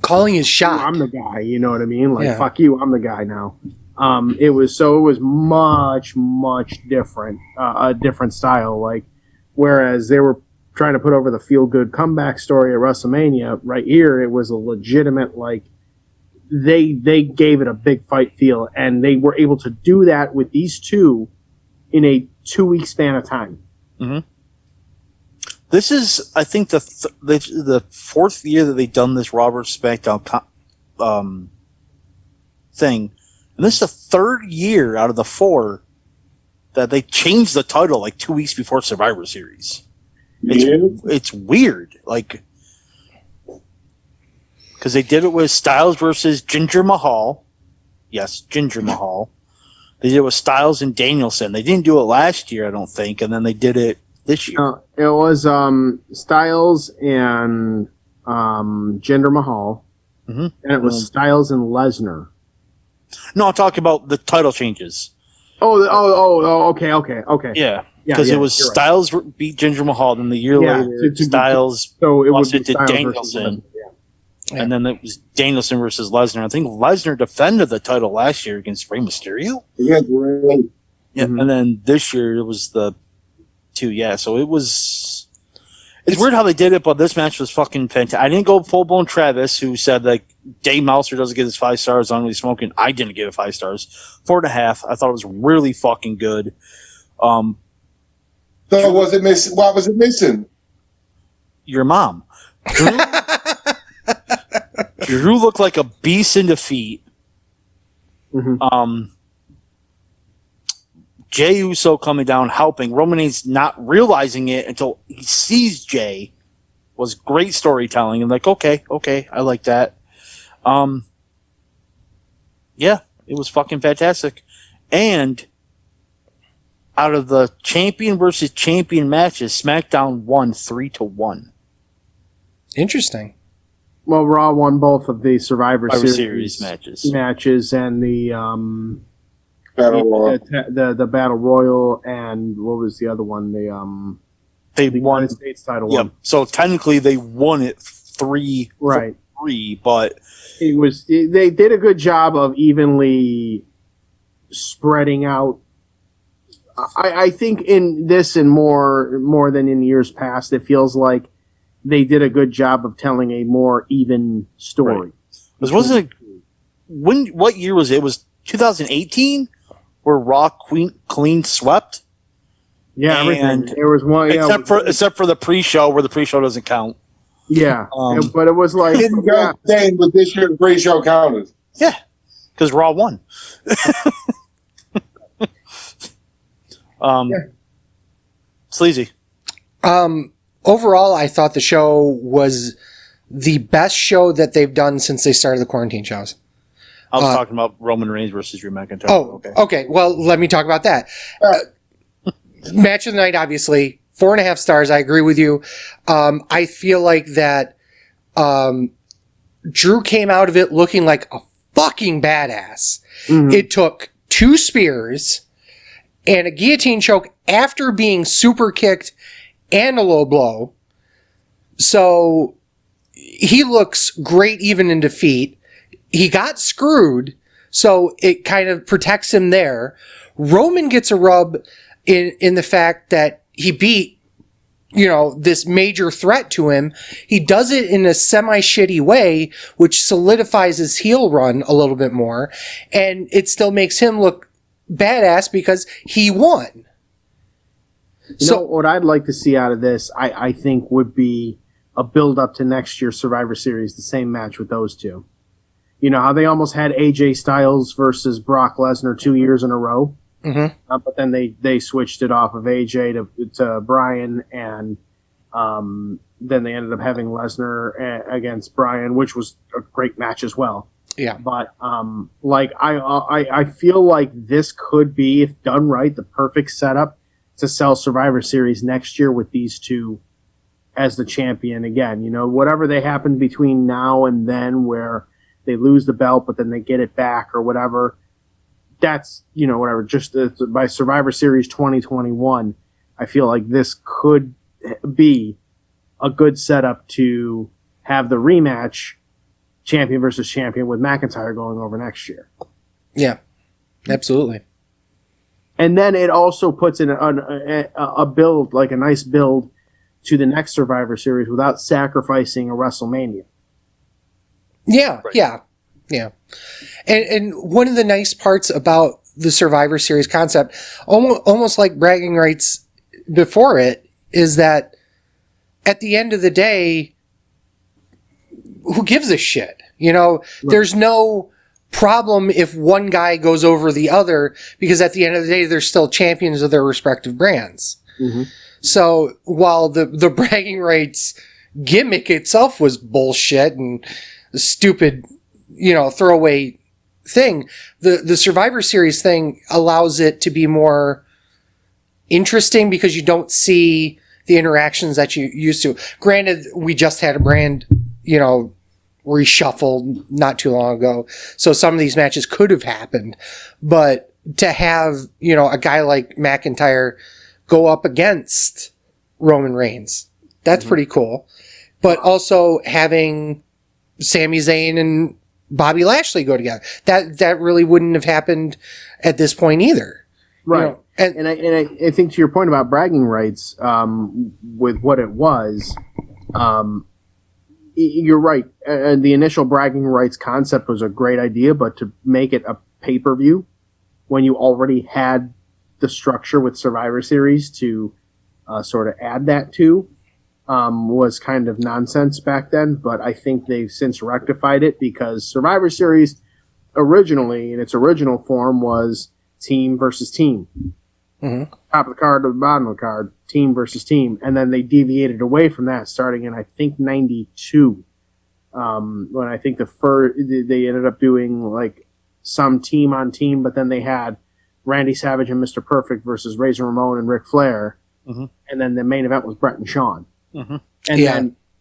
calling his shot. I'm the guy. You know what I mean? Like, yeah. Fuck you, I'm the guy now. It was much different, a different style. Like, whereas they were trying to put over the feel good comeback story at WrestleMania, right here it was a legitimate, like, they gave it a big fight feel, and they were able to do that with these two in a 2-week span of time. Mm-hmm. This is, I think, the fourth year that they've done this Raw vs. SmackDown thing. And this is the third year out of the 4 that they changed the title like 2 weeks before Survivor Series. It's weird. Like, because they did it with Styles versus Jinder Mahal. Yes, Jinder Mahal. They did it with Styles and Danielson. They didn't do it last year, I don't think, and then they did it this year. It was Styles and Jinder Mahal, mm-hmm. and it was Styles and Lesnar. No, I'm talking about the title changes. Okay. Yeah, because it was Styles beat Jinder Mahal, then the year later, Styles lost it to Danielson. And then it was Danielson versus Lesnar. I think Lesnar defended the title last year against Rey Mysterio. Yeah, great. Yeah, and then this year it was the 2. Yeah, so it was. It's weird how they did it, but this match was fucking fantastic. I didn't go full blown Travis, who said like Dave Meltzer doesn't get his 5 stars on really smoking. I didn't give it 5 stars, 4.5. I thought it was really fucking good. So was it missing? What was it missing? Your mom. Drew looked like a beast in defeat. Mm-hmm. Jey Uso coming down, helping. Roman Reigns not realizing it until he sees Jey was great storytelling. And like, okay, I like that. Yeah, it was fucking fantastic. And out of the champion versus champion matches, SmackDown won 3-1. Interesting. Well, Raw won both of the Survivor Series matches and the Battle Royal. the Battle Royal, and what was the other one? The won United States title one. So technically they won it 3-3, but it was they did a good job of evenly spreading out. I think in this and more than in years past, it feels like they did a good job of telling a more even story. Right. Wasn't it, what year was it? It was 2018 where Raw clean swept? Yeah, everything. There was one, except for the pre-show, where the pre-show doesn't count. Yeah, but it was like didn't go saying with this year's pre-show counted. Yeah, because Raw won. Sleazy. Overall, I thought the show was the best show that they've done since they started the quarantine shows. I was talking about Roman Reigns versus Drew McIntyre. Oh, okay. Well, let me talk about that. Match of the night, obviously. 4.5 stars. I agree with you. I feel like that Drew came out of it looking like a fucking badass. Mm-hmm. It took 2 spears and a guillotine choke after being super kicked and a low blow. So he looks great even in defeat. He got screwed, so it kind of protects him there. Roman gets a rub in the fact that he beat, this major threat to him. He does it in a semi-shitty way, which solidifies his heel run a little bit more, and it still makes him look badass because he won. What I'd like to see out of this, I think, would be a build-up to next year's Survivor Series, the same match with those two. You know how they almost had AJ Styles versus Brock Lesnar 2 years in a row? Mm-hmm. But then they switched it off of AJ to Bryan, and then they ended up having Lesnar against Bryan, which was a great match as well. Yeah. But I feel like this could be, if done right, the perfect setup to sell Survivor Series next year with these two as the champion again. Whatever they happen between now and then, where they lose the belt but then they get it back or whatever. That's, whatever. Just by Survivor Series 2021, I feel like this could be a good setup to have the rematch, champion versus champion, with McIntyre going over next year. Yeah, absolutely. And then it also puts in a build, like a nice build to the next Survivor Series without sacrificing a WrestleMania. Yeah, Right. yeah. And one of the nice parts about the Survivor Series concept, almost like bragging rights before it, is that at the end of the day, who gives a shit? Right. There's no problem if one guy goes over the other, because at the end of the day, they're still champions of their respective brands. Mm-hmm. So while the bragging rights gimmick itself was bullshit and stupid, throwaway thing, the Survivor Series thing allows it to be more interesting because you don't see the interactions that you used to. Granted, we just had a brand, reshuffled not too long ago, so some of these matches could have happened, but to have, a guy like McIntyre go up against Roman Reigns, that's pretty cool. But also having Sami Zayn and Bobby Lashley go together, that really wouldn't have happened at this point either. Right. And I think to your point about bragging rights, with what it was, you're right. The initial bragging rights concept was a great idea, but to make it a pay-per-view when you already had the structure with Survivor Series to sort of add that to, was kind of nonsense back then. But I think they've since rectified it, because Survivor Series originally, in its original form, was team versus team. Mm-hmm. Top of the card to the bottom of the card, team versus team. And then they deviated away from that starting in, I think, 92. When I think they ended up doing like some team on team, but then they had Randy Savage and Mr. Perfect versus Razor Ramon and Ric Flair. Mm-hmm. And then the main event was Brett and Shawn. Mm-hmm.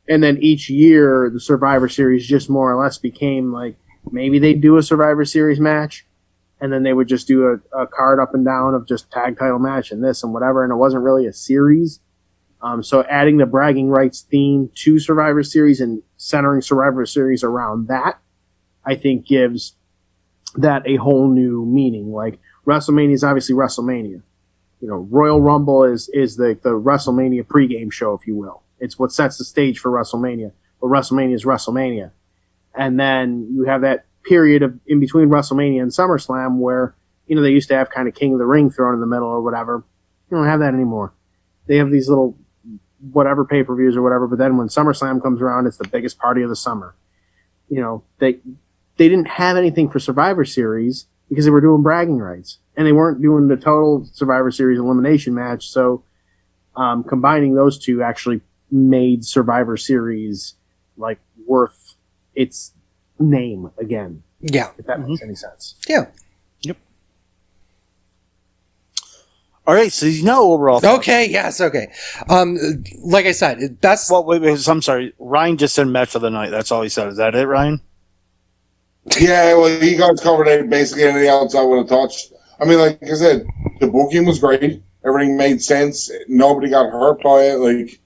And then each year the Survivor Series just more or less became like, maybe they'd do a Survivor Series match, and then they would just do a card up and down of just tag title match and this and whatever, and it wasn't really a series. So adding the bragging rights theme to Survivor Series and centering Survivor Series around that, I think gives that a whole new meaning. Like, WrestleMania is obviously WrestleMania. Royal Rumble is the WrestleMania pregame show, if you will. It's what sets the stage for WrestleMania. But WrestleMania is WrestleMania. And then you have that period of in between WrestleMania and SummerSlam where, they used to have kind of King of the Ring thrown in the middle or whatever. You don't have that anymore. They have these little whatever pay-per-views or whatever, but then when SummerSlam comes around, it's the biggest party of the summer. They didn't have anything for Survivor Series because they were doing bragging rights. And they weren't doing the total Survivor Series elimination match, so combining those two actually made Survivor Series like worth its name again. Yeah. If that makes any sense. Yeah. Yep. All right, so overall. Okay, yes, okay. Like I said, that's... Well, wait, I'm sorry. Ryan just said match of the night. That's all he said. Is that it, Ryan? Yeah, well, you guys covered it. Basically, anything else I would have touched. I mean, like I said, the booking was great. Everything made sense. Nobody got hurt by it. Like,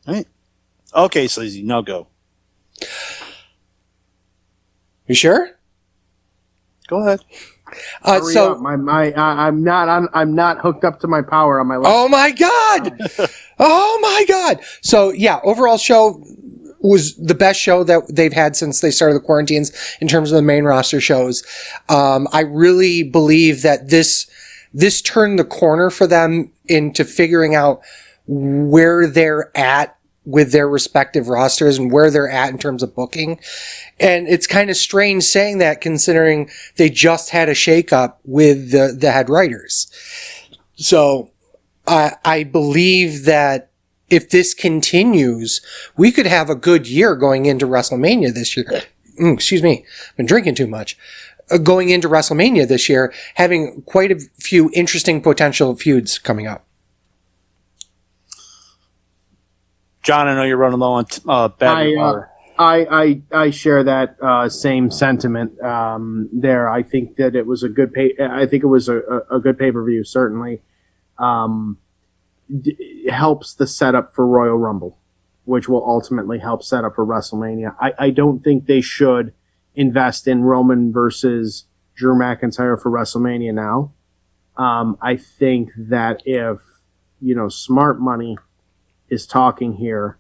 Right. Okay, Sleazy, no go. You sure? Go ahead. Hurry up. I'm not hooked up to my power on my laptop. Oh my god! Oh my god! So yeah, overall show was the best show that they've had since they started the quarantines in terms of the main roster shows. I really believe that this turned the corner for them into figuring out where they're at with their respective rosters and where they're at in terms of booking. And it's kind of strange saying that considering they just had a shakeup with the head writers. So I believe that if this continues, we could have a good year going into WrestleMania this year. Excuse me. I've been drinking too much. Going into WrestleMania this year, having quite a few interesting potential feuds coming up. John, I know you're running low on battery power. I share that same sentiment there. I think that it was a good I think it was a good pay-per-view. Certainly, helps the setup for Royal Rumble, which will ultimately help set up for WrestleMania. I don't think they should invest in Roman versus Drew McIntyre for WrestleMania now. I think that if smart money is talking here,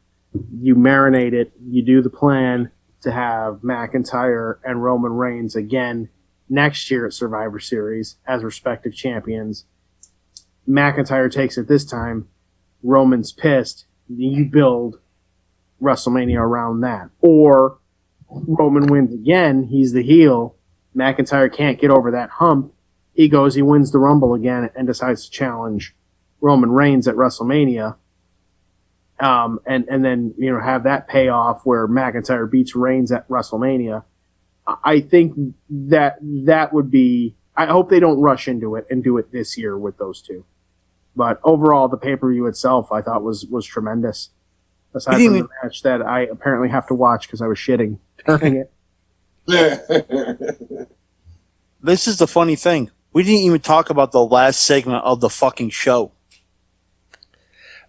you marinate it, you do the plan to have McIntyre and Roman Reigns again next year at Survivor Series as respective champions. McIntyre takes it this time, Roman's pissed, you build WrestleMania around that. Or Roman wins again, he's the heel, McIntyre can't get over that hump, he wins the Rumble again and decides to challenge Roman Reigns at WrestleMania. And then have that payoff where McIntyre beats Reigns at WrestleMania. I think that would be. I hope they don't rush into it and do it this year with those two. But overall, the pay-per-view itself, I thought was tremendous. Aside from the match that I apparently have to watch because I was shitting during it. This is the funny thing. We didn't even talk about the last segment of the fucking show.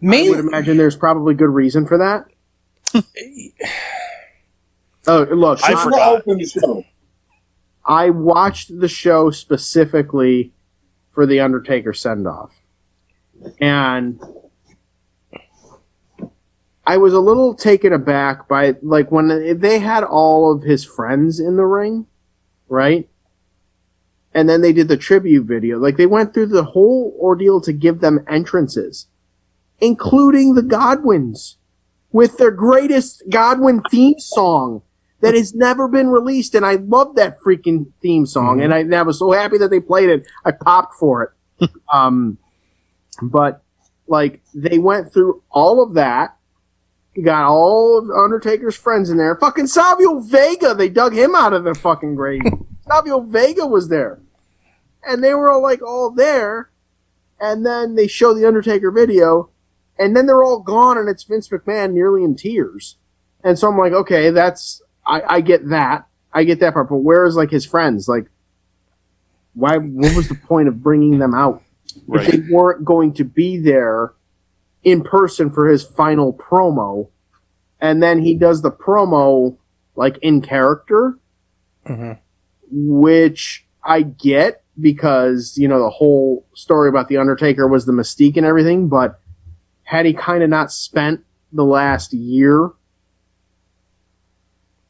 I would imagine there's probably good reason for that. Oh, look, I forgot. I watched the show specifically for the Undertaker send-off. And I was a little taken aback by, when they had all of his friends in the ring, right? And then they did the tribute video. They went through the whole ordeal to give them entrances, including the Godwins, with their greatest Godwin theme song that has never been released. And I love that freaking theme song. Mm-hmm. And I was so happy that they played it. I popped for it. But they went through all of that. You got all of Undertaker's friends in there. Fucking Savio Vega, they dug him out of the fucking grave. Savio Vega was there. And they were all there. And then they show the Undertaker video. And then they're all gone, and it's Vince McMahon nearly in tears. And so I'm like, okay, I get that. I get that part. But where is, his friends? What was the point of bringing them out? Right. If they weren't going to be there in person for his final promo, and then he does the promo, in character, which I get because, the whole story about The Undertaker was the mystique and everything, but had he kind of not spent the last year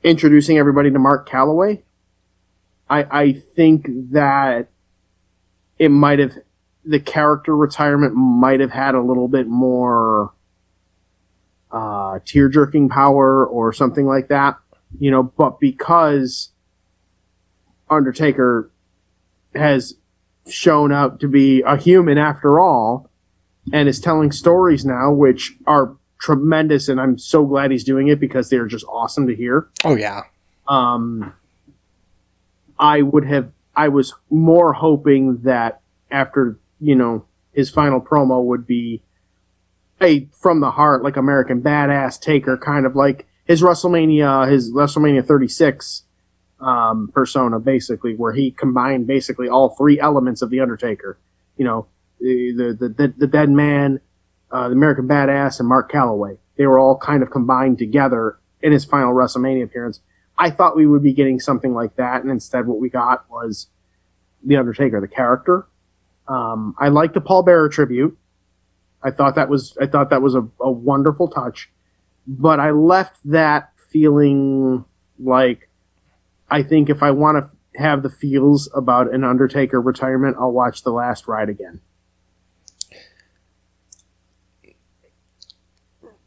introducing everybody to Mark Calloway, I think that it might have, the character retirement might have had a little bit more tear-jerking power or something like that, but because Undertaker has shown up to be a human after all, and is telling stories now, which are tremendous, and I'm so glad he's doing it because they're just awesome to hear. Oh yeah. I was more hoping that after, his final promo would be a from the heart, American Badass Taker, kind of like his WrestleMania 36 persona, basically, where he combined basically all three elements of the Undertaker. You know, the Dead Man, the American Badass, and Mark Calloway. They were all kind of combined together in his final WrestleMania appearance. I thought we would be getting something like that, and instead what we got was the Undertaker, the character. I like the Paul Bearer tribute. I thought that was a wonderful touch, but I left that feeling like, I think if I want to have the feels about an Undertaker retirement, I'll watch The Last Ride again.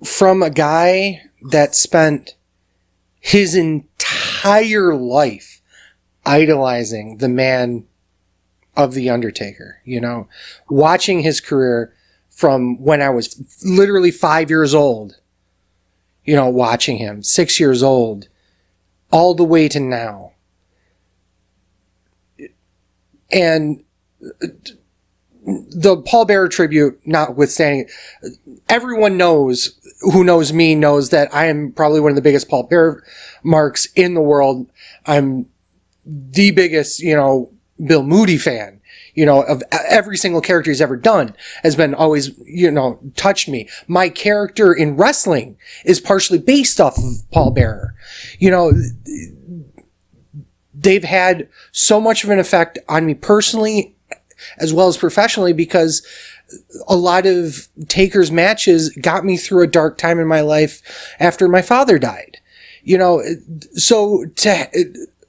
From a guy that spent his entire life idolizing the man of The Undertaker, you know, watching his career from when I was literally 5 years old, you know, watching him, 6 years old, all the way to now. And the Paul Bearer tribute notwithstanding, everyone knows, who knows me, knows that I am probably one of the biggest Paul Bearer marks in the world. I'm the biggest, you know, Bill Moody fan, you know, of every single character he's ever done has been always, you know, touched me. My character in wrestling is partially based off of Paul Bearer. You know, they've had so much of an effect on me personally as well as professionally, because a lot of Taker's matches got me through a dark time in my life after my father died. You know, so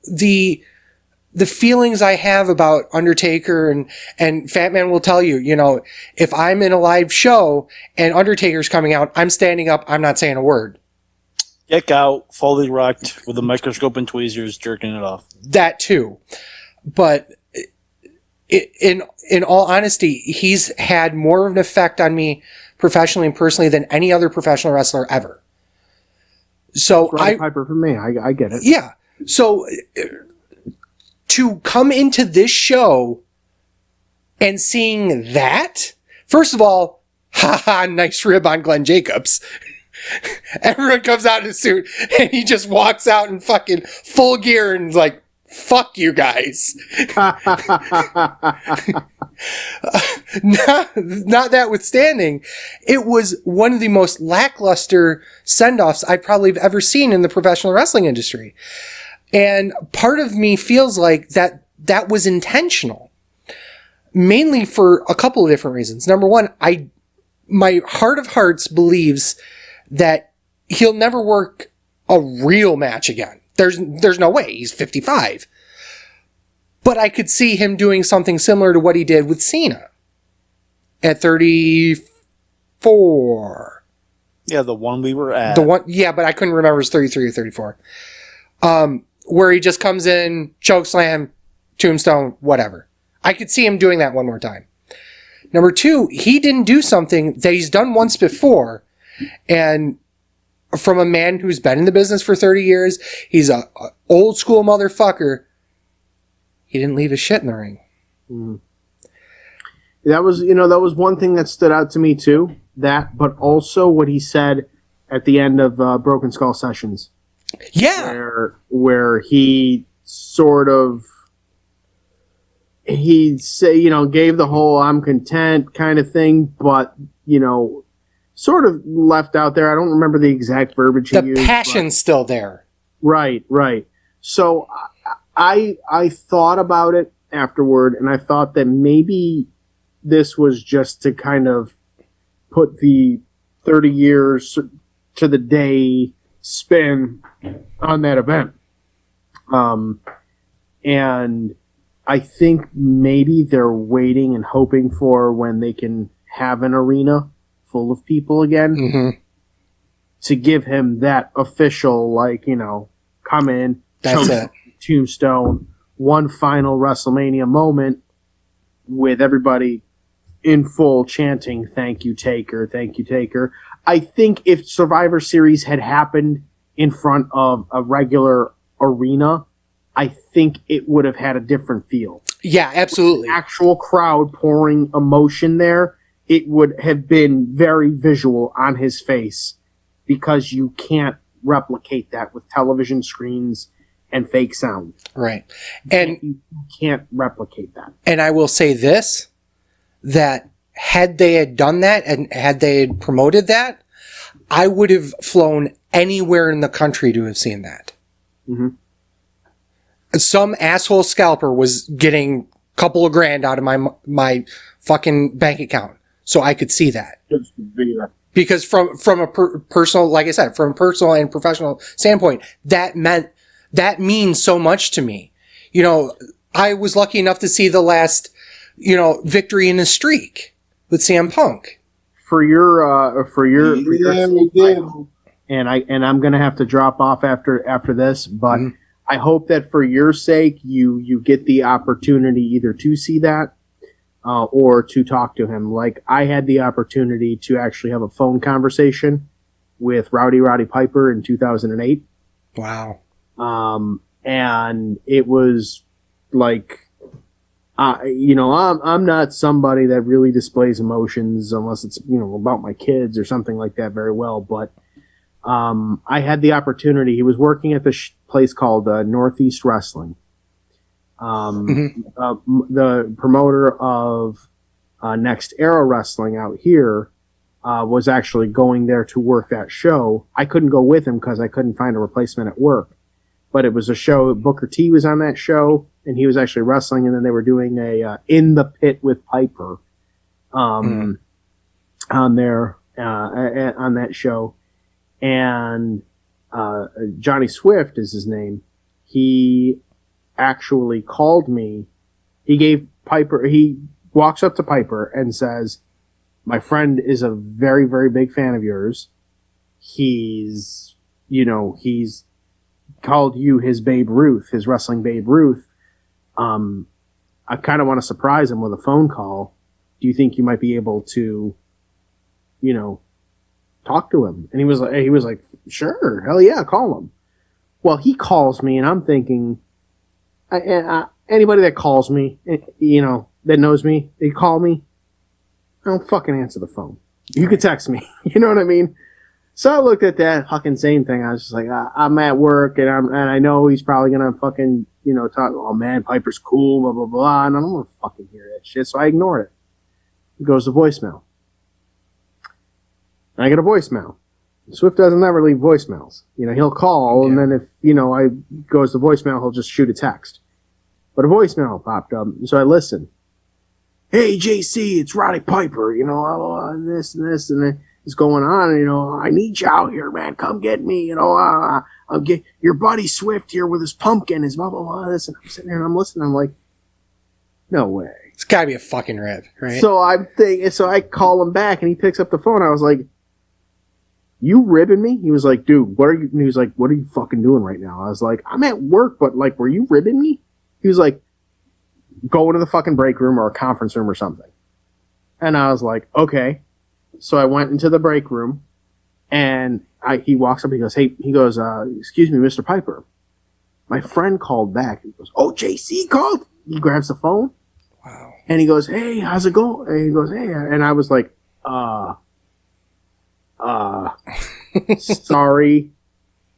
the feelings I have about Undertaker, and Fat Man will tell you, you know, if I'm in a live show and Undertaker's coming out, I'm standing up, I'm not saying a word. Dick out, fully rocked, with a microscope and tweezers, jerking it off. That too. But in all honesty, he's had more of an effect on me professionally and personally than any other professional wrestler ever. So Piper for me, I get it. Yeah. So to come into this show and seeing that, first of all, haha, nice rib on Glenn Jacobs. Everyone comes out in a suit and he just walks out in fucking full gear and is like, fuck you guys. Not notwithstanding, it was one of the most lackluster send-offs I probably have ever seen in the professional wrestling industry. And part of me feels like that was intentional. Mainly for a couple of different reasons. Number one, my heart of hearts believes that he'll never work a real match again. There's no way. He's 55. But I could see him doing something similar to what he did with Cena at 34. Yeah, the one we were at. Yeah, but I couldn't remember if it was 33 or 34. Where he just comes in, chokeslam, tombstone, whatever. I could see him doing that one more time. Number two, he didn't do something that he's done once before, and from a man who's been in the business for 30 years, he's a old school motherfucker. He didn't leave his shit in the ring. Mm. That was one thing that stood out to me too. That, but also what he said at the end of Broken Skull Sessions. Yeah, where he sort of gave the whole "I'm content" kind of thing, but sort of left out there. I don't remember the exact verbiage he used. The passion's still there. Right. So I thought about it afterward, and I thought that maybe this was just to kind of put the 30 years to the day spin on that event. And I think maybe they're waiting and hoping for when they can have an arena full of people again to give him that official, come in, that's it, tombstone, one final WrestleMania moment with everybody in full chanting, "Thank you, Taker, thank you, Taker." I think if Survivor Series had happened in front of a regular arena, I think it would have had a different feel. Yeah, absolutely. Actual crowd pouring emotion there, it would have been very visual on his face, because you can't replicate that with television screens and fake sound. Right. And You can't replicate that. And I will say this, that had they had done that and had they had promoted that, I would have flown anywhere in the country to have seen that. Mhm. Some asshole scalper was getting a couple of grand out of my fucking bank account so I could see that. Just beer. Because from a personal, like I said, from a personal and professional standpoint, that means so much to me. You know, I was lucky enough to see the last, victory in a streak with CM Punk. For your Yeah, we did. and I'm gonna have to drop off after this, but Mhm. I hope that for your sake you get the opportunity either to see that or to talk to him. Like I had the opportunity to actually have a phone conversation with Roddy Piper in 2008. Wow. And it was like, I'm not somebody that really displays emotions unless it's, about my kids or something like that very well. But, I had the opportunity. He was working at this place called, Northeast Wrestling. The promoter of, Next Era Wrestling out here, was actually going there to work that show. I couldn't go with him because I couldn't find a replacement at work. But it was a show. Booker T was on that show, and he was actually wrestling. And then they were doing a In the Pit with Piper on there on that show. And Johnny Swift is his name. He actually called me. He walks up to Piper and says, "My friend is a very, very big fan of yours. He's called you his Babe Ruth, his wrestling Babe Ruth. I kind of want to surprise him with a phone call. Do you think you might be able to, talk to him?" And he was like, "Sure, hell yeah, call him." Well, he calls me, and I'm thinking, anybody that calls me, that knows me, they call me, I don't fucking answer the phone. You could text me, you know what I mean? So I looked at that fucking same thing. I was just like, I'm at work, and I know he's probably gonna fucking, talk. Oh man, Piper's cool, blah blah blah, and I don't want to fucking hear that shit. So I ignored it. It goes to voicemail. And I get a voicemail. Swift doesn't ever leave voicemails. He'll call, and then if I goes to voicemail, he'll just shoot a text. But a voicemail popped up, so I listened. "Hey JC, it's Roddy Piper. This and this and that is going on. I need you out here, man. Come get me. I'll get your buddy Swift here with his pumpkin, his blah blah blah." This, and I'm sitting there and I'm listening. I'm like, no way. It's gotta be a fucking rip, right? So I call him back, and he picks up the phone. I was like, "You ribbing me?" He was like, "Dude, what are you?" And he was like, "What are you fucking doing right now?" I was like, "I'm at work, but like, were you ribbing me?" He was like, "Go into the fucking break room or a conference room or something." And I was like, "Okay." So I went into the break room, and he walks up. He goes, "Excuse me, Mr. Piper. My friend called back." He goes, "Oh, JC called." He grabs the phone. Wow. And he goes, "Hey, how's it going?" And he goes, "Hey," and I was like, sorry.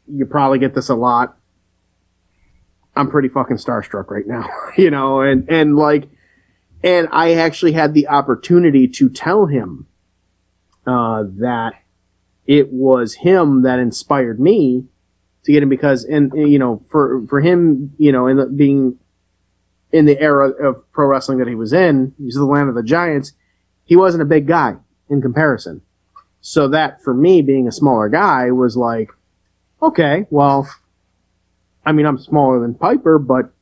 You probably get this a lot. I'm pretty fucking starstruck right now, and I actually had the opportunity to tell him that it was him that inspired me to get him, because, for him, being in the era of pro wrestling that he was in, he was the land of the giants. He wasn't a big guy in comparison. So that, for me, being a smaller guy, was like, okay, well, I mean, I'm smaller than Piper, but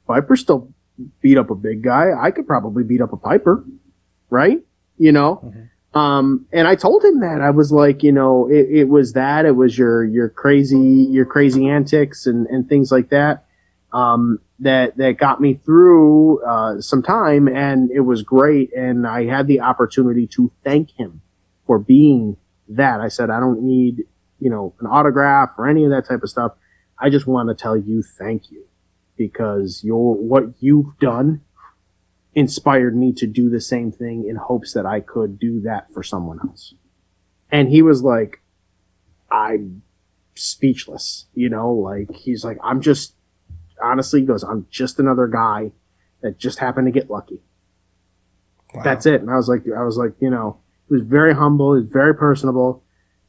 Piper still beat up a big guy. I could probably beat up a Piper, right? And I told him that. I was like, it was that. It was your crazy antics and things like that, that got me through some time, and it was great. And I had the opportunity to thank him for being that. I said, I don't need, an autograph or any of that type of stuff. I just want to tell you thank you, because what you've done inspired me to do the same thing in hopes that I could do that for someone else. And he was like, I'm speechless. Like he's like, I'm just another guy that just happened to get lucky. Wow. That's it. And I was like, he was very humble. He was very personable.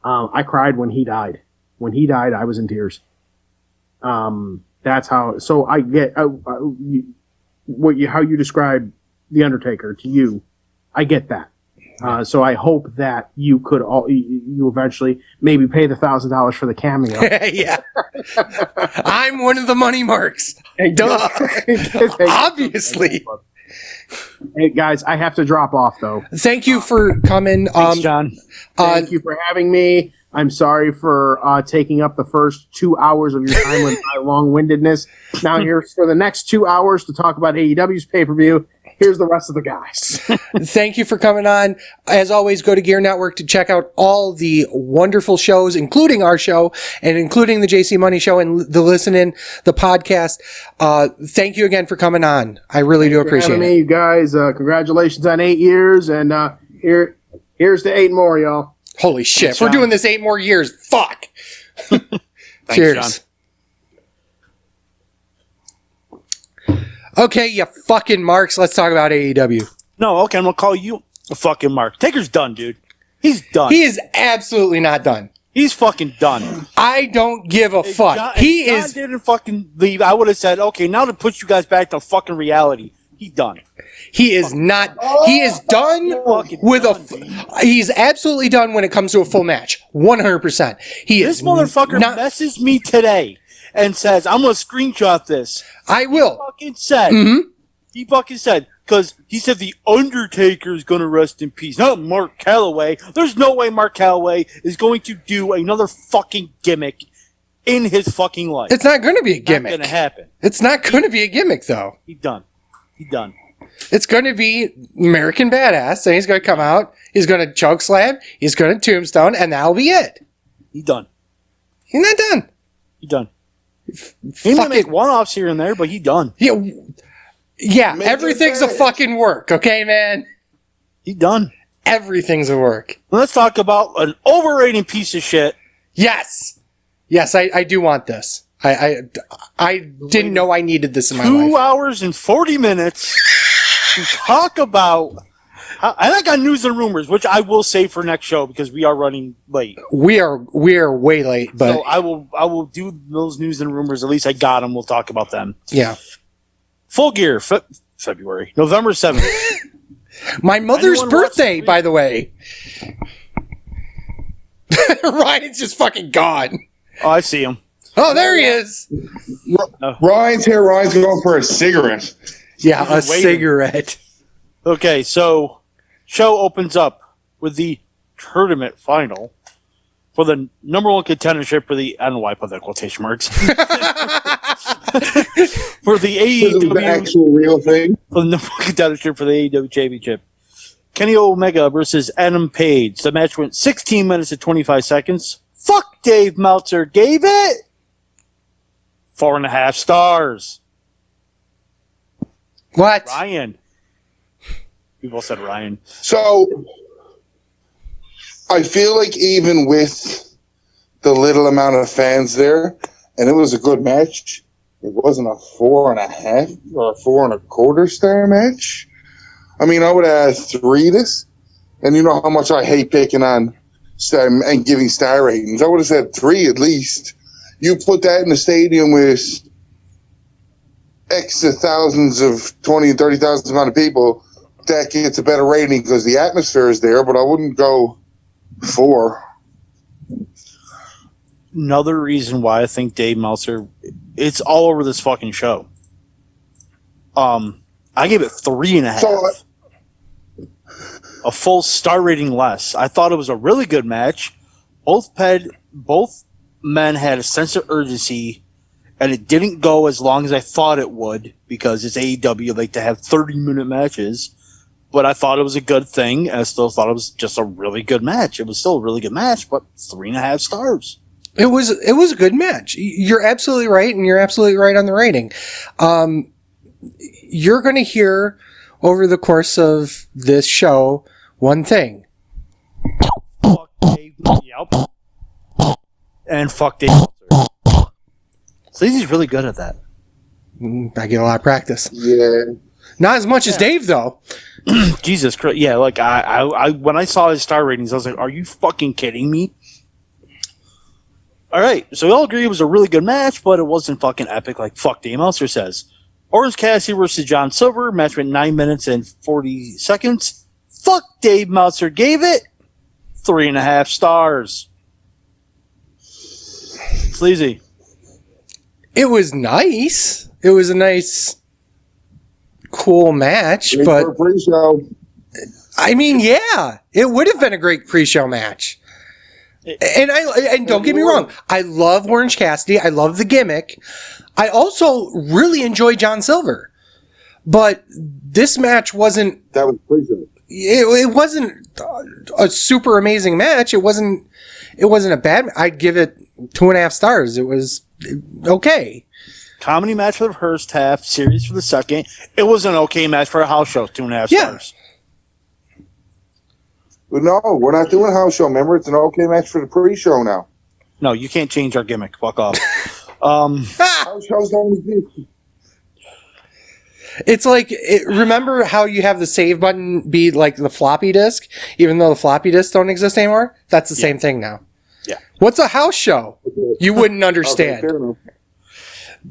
I cried when he died. When he died, I was in tears. That's how. So I get how you describe the Undertaker to you. I get that. So I hope that you eventually maybe pay the $1,000 for the cameo. Yeah. I'm one of the money marks. Duh. Obviously. Hey guys, I have to drop off though. Thank you for coming. Thanks, John. Thank you for having me. I'm sorry for taking up the first 2 hours of your time with my long-windedness. Now here's for the next 2 hours to talk about AEW's pay-per-view. Here's the rest of the guys. Thank you for coming on. As always, go to GERE Network to check out all the wonderful shows, including our show and including the JC Money Show and the Listen In, the podcast. Thank you again for coming on. I really do appreciate it. You guys, congratulations on 8 years, and here's to 8 more, y'all. Holy shit. Thanks, we're John. doing this 8 more years. Fuck. Thanks, Cheers. John. Okay, you fucking marks. Let's talk about AEW. No, okay, I'm going to call you a fucking mark. Taker's done, dude. He's done. He is absolutely not done. He's fucking done. I don't give a fuck. If John didn't fucking leave, I would have said, okay, now to put you guys back to fucking reality. He's done. He is not. He is done with he's absolutely done when it comes to a full match. 100%. This motherfucker messes me today and says, I'm going to screenshot this. I will. He fucking said, because he said the Undertaker's going to rest in peace. Not Mark Calloway. There's no way Mark Calloway is going to do another fucking gimmick in his fucking life. It's not going to be a gimmick. Not going to happen. It's not going to be a gimmick, though. He's done. He's done. It's going to be American Badass, and he's going to come out, he's going to choke slam, he's going to tombstone, and that'll be it. He's done. He's not done. He's done. He might make one-offs here and there, but he's done. Yeah, everything's a fucking work, okay, man? He's done. Everything's a work. Let's talk about an overrated piece of shit. Yes. Yes, I do want this. I didn't know I needed this in my life. 2 hours and 40 minutes to talk about. I got news and rumors, which I will save for next show because we are running late. We are way late, but so I will do those news and rumors. At least I got them. We'll talk about them. Yeah. Full Gear, February, November 7th. My mother's birthday, by the way. Ryan's just fucking gone. Oh, I see him. Oh, there he is. Ryan's here. Ryan's going for a cigarette. Yeah, a cigarette. Okay, so show opens up with the tournament final for the number one contendership for the, I don't know why I put that quotation marks. For the AEW. The actual real thing. For the number one contendership for the AEW Championship. Kenny Omega versus Adam Page. The match went 16 minutes and 25 seconds. Fuck Dave Meltzer gave it 4.5 stars. What? Ryan. People said Ryan. So, I feel like even with the little amount of fans there, and it was a good match, it wasn't a 4.5 or a 4.25 star match. I mean, I would add 3 this, and you know how much I hate picking on star and giving star ratings. I would have said 3 at least. You put that in a stadium with X thousands of 20 and 30,000 amount of people, that gets a better rating because the atmosphere is there, but I wouldn't go 4. Another reason why I think Dave Meltzer, it's all over this fucking show. I gave it 3.5. So, a full star rating less. I thought it was a really good match. Both men had a sense of urgency, and it didn't go as long as I thought it would because it's AEW. Like to have 30-minute matches. But I thought it was a good thing. I still thought it was just a really good match. It was still a really good match, but 3.5 stars. It was a good match. You're absolutely right, and you're absolutely right on the rating. You're going to hear over the course of this show one thing. Fuck Dave. Yep. And fuck Dave Meltzer. Sleazy's really good at that. I get a lot of practice. Yeah. Not as much as Dave, though. Jesus Christ. Yeah, like I when I saw his star ratings, I was like, are you fucking kidding me? All right, so we all agree it was a really good match, but it wasn't fucking epic like fuck Dave Meltzer says. Orange Cassidy versus John Silver, match went 9 minutes and 40 seconds. Fuck Dave Meltzer gave it 3.5 stars. Sleazy. It was nice. It was a nice, cool match, but For a pre-show. I mean, yeah, it would have been a great pre-show match. And don't get me wrong, I love Orange Cassidy. I love the gimmick. I also really enjoy John Silver, but this match wasn't. That was pre-show. It wasn't a super amazing match. It wasn't a bad. I'd give it 2.5 stars. It was okay. Comedy match for the first half, series for the second. It was an okay match for a house show, 2.5 stars. But no, we're not doing a house show. Remember, it's an okay match for the pre-show now. No, you can't change our gimmick. Fuck off. House shows don't exist. It's like, remember how you have the save button be like the floppy disk, even though the floppy disks don't exist anymore? That's the same thing now. Yeah. What's a house show? You wouldn't understand. Okay, fair enough.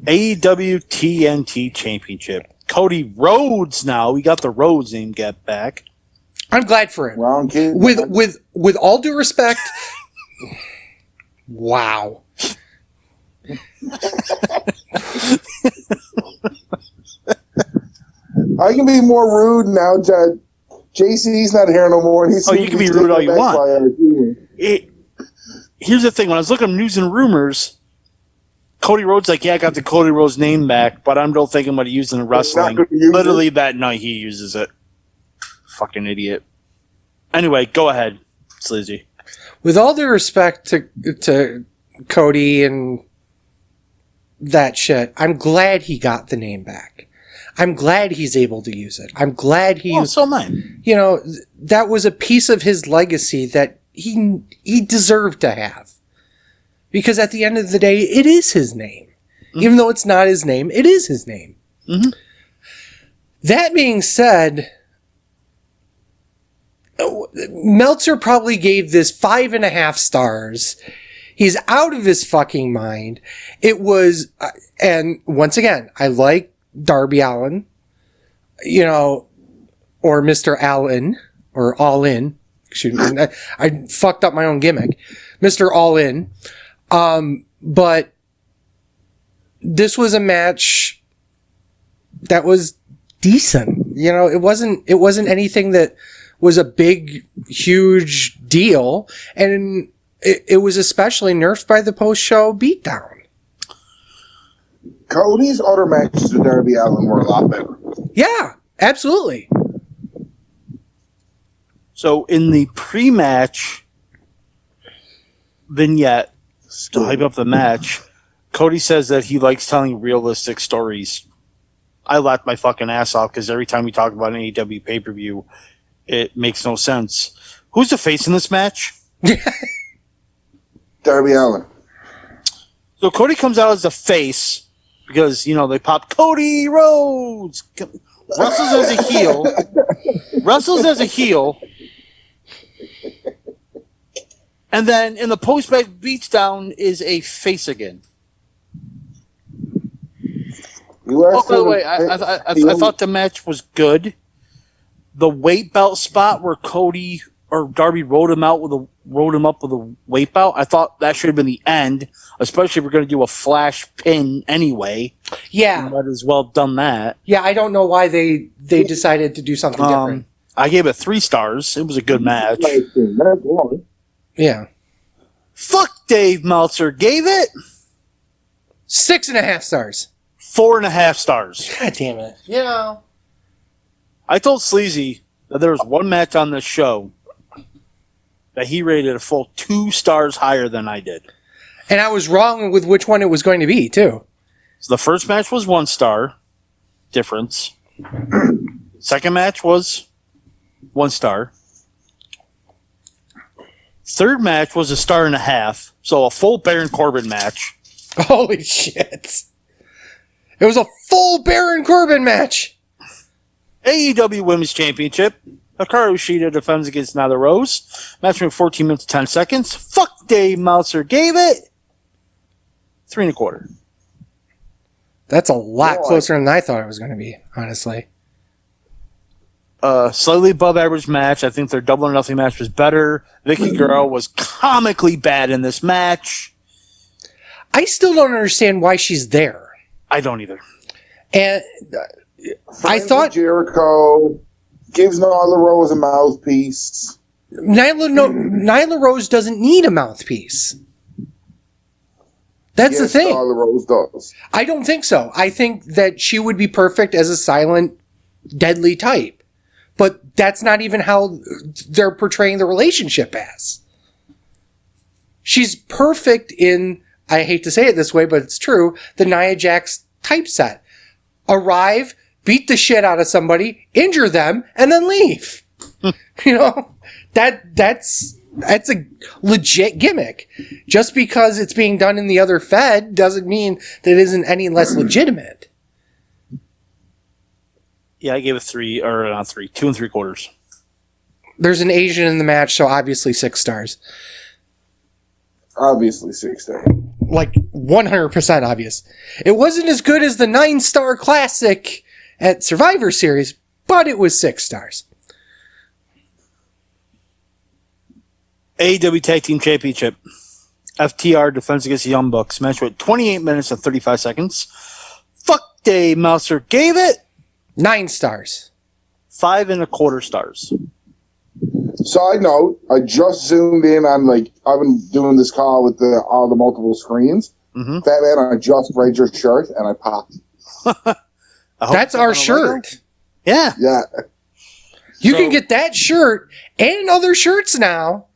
AEW TNT Championship. Cody Rhodes now. We got the Rhodes name get back. I'm glad for him. Wrong kid. With all due respect, wow. I can be more rude now. JC's not here no more. He's You can be rude all you want. Here's the thing. When I was looking at news and rumors, Cody Rhodes like, yeah, I got the Cody Rhodes name back, but I'm still thinking about using in wrestling. Literally that night he uses it. Fucking idiot. Anyway, go ahead, Sleazy. With all due respect to Cody and that shit, I'm glad he got the name back. I'm glad he's able to use it. I'm glad he... so am I. You know, that was a piece of his legacy that he deserved to have. Because at the end of the day, it is his name. Mm-hmm. Even though it's not his name, it is his name. Mm-hmm. That being said, Meltzer probably gave this 5.5 stars. He's out of his fucking mind. It was, and once again, I like Darby Allin, you know, or Mr. Allen, or All In. Excuse me, I fucked up my own gimmick. Mr. All In. But this was a match that was decent. You know, it wasn't anything that was a big, huge deal. And it was especially nerfed by the post-show beatdown. Cody's other matches with Darby Allin were a lot better. Yeah, absolutely. So in the pre-match vignette to hype up the match, Cody says that he likes telling realistic stories. I laughed my fucking ass off because every time we talk about an AEW pay-per-view, it makes no sense. Who's the face in this match? Darby Allin. So Cody comes out as the face because, you know, they pop Cody Rhodes. Wrestles as a heel. And then in the post-match beatdown is a face again. By the way, I thought the match was good. The weight belt spot where Cody or Darby rode him up with a weight belt, I thought that should have been the end, especially if we're going to do a flash pin anyway. Yeah. You might as well done that. Yeah, I don't know why they decided to do something different. I gave it 3 stars. It was a good match. Yeah. Fuck Dave Meltzer. Gave it 6.5 stars. 4.5 stars. God damn it. You know. I told Sleazy that there was one match on this show that he rated a full 2 stars higher than I did. And I was wrong with which one it was going to be, too. So the first match was 1 star difference. Second match was 1 star. Third match was a star and a half, so a full Baron Corbin match. Holy shit. It was a full Baron Corbin match. AEW Women's Championship. Hikaru Shida defends against Nyla Rose. Match went 14 minutes 10 seconds. Fuck Dave Meltzer gave it 3 1/4. That's a lot closer than I thought it was going to be, honestly. Slightly above average match. I think their double or nothing match was better. Vicky Guerrero was comically bad in this match. I still don't understand why she's there. I don't either. And I thought Jericho gives Nyla Rose a mouthpiece. Nyla Rose doesn't need a mouthpiece. That's the thing. Nyla Rose does. I don't think so. I think that she would be perfect as a silent, deadly type. But that's not even how they're portraying the relationship as. She's perfect in, I hate to say it this way, but it's true, the Nia Jax typeset. Arrive, beat the shit out of somebody, injure them, and then leave. That's a legit gimmick. Just because it's being done in the other Fed doesn't mean that it isn't any less legitimate. Yeah, I gave it 2 3/4. There's an Asian in the match, so obviously 6 stars. Obviously 6 stars. Like 100% obvious. It wasn't as good as the 9-star classic at Survivor Series, but it was 6 stars. AEW Tag Team Championship. FTR defends against the Young Bucks. Match went 28 minutes and 35 seconds. Fuck Dave Meltzer gave it 9 stars. 5 1/4 stars. Side note, I just zoomed in on, I've been doing this call with all the multiple screens. Mm-hmm. Fat man, I just read your shirt and I popped. That's our shirt. Yeah. Yeah. You can get that shirt and other shirts now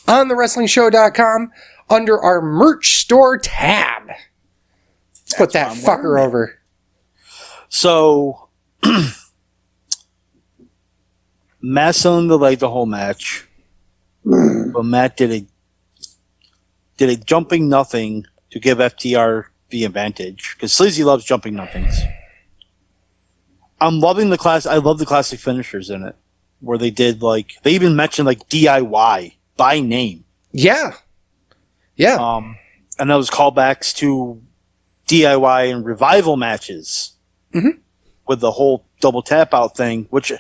on thewrestlingshow.com under our merch store tab. Let's put that fucker over. So, Matt selling the leg the whole match, but Matt did a jumping nothing to give FTR the advantage because Sleazy loves jumping nothings. I'm loving the class. I love the classic finishers in it, where they did they even mentioned DIY by name. Yeah. And those callbacks to DIY and revival matches. Mm-hmm. With the whole double tap out thing, which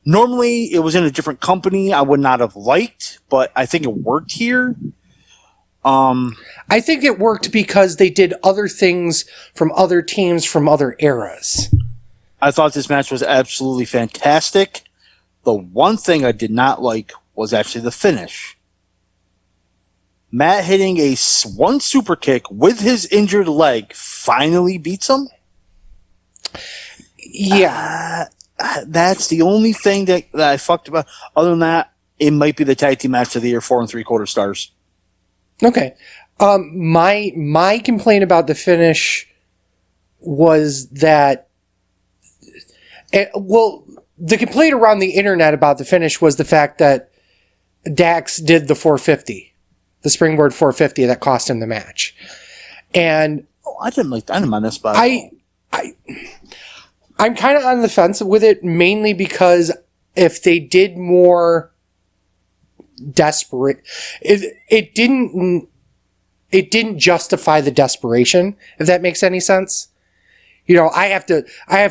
normally it was in a different company, I would not have liked, but I think it worked here. I think it worked because they did other things from other teams from other eras. I thought this match was absolutely fantastic. The one thing I did not like was actually the finish. Matt hitting one super kick with his injured leg finally beats him. Yeah. That's the only thing that I fucked about. Other than that, it might be the tag team match of the year, 4 3/4 stars. Okay. My complaint about the finish was that, the complaint around the internet about the finish was the fact that Dax did the 450, the springboard 450 that cost him the match. And I didn't mind this spot. I'm kind of on the fence with it, mainly because if they did more desperate, it didn't justify the desperation, if that makes any sense. I have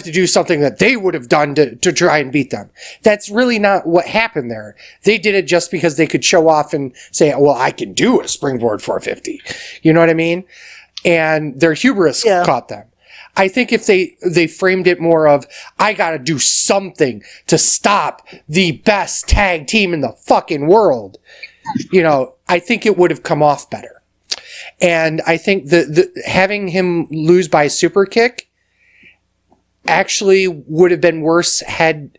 to do something that they would have done to try and beat them. That's really not what happened there. They did it just because they could show off and say, well, I can do a springboard 450. You know what I mean? And their hubris caught them. I think if they framed it more of, I gotta do something to stop the best tag team in the fucking world, I think it would have come off better. And I think the having him lose by a super kick actually would have been worse had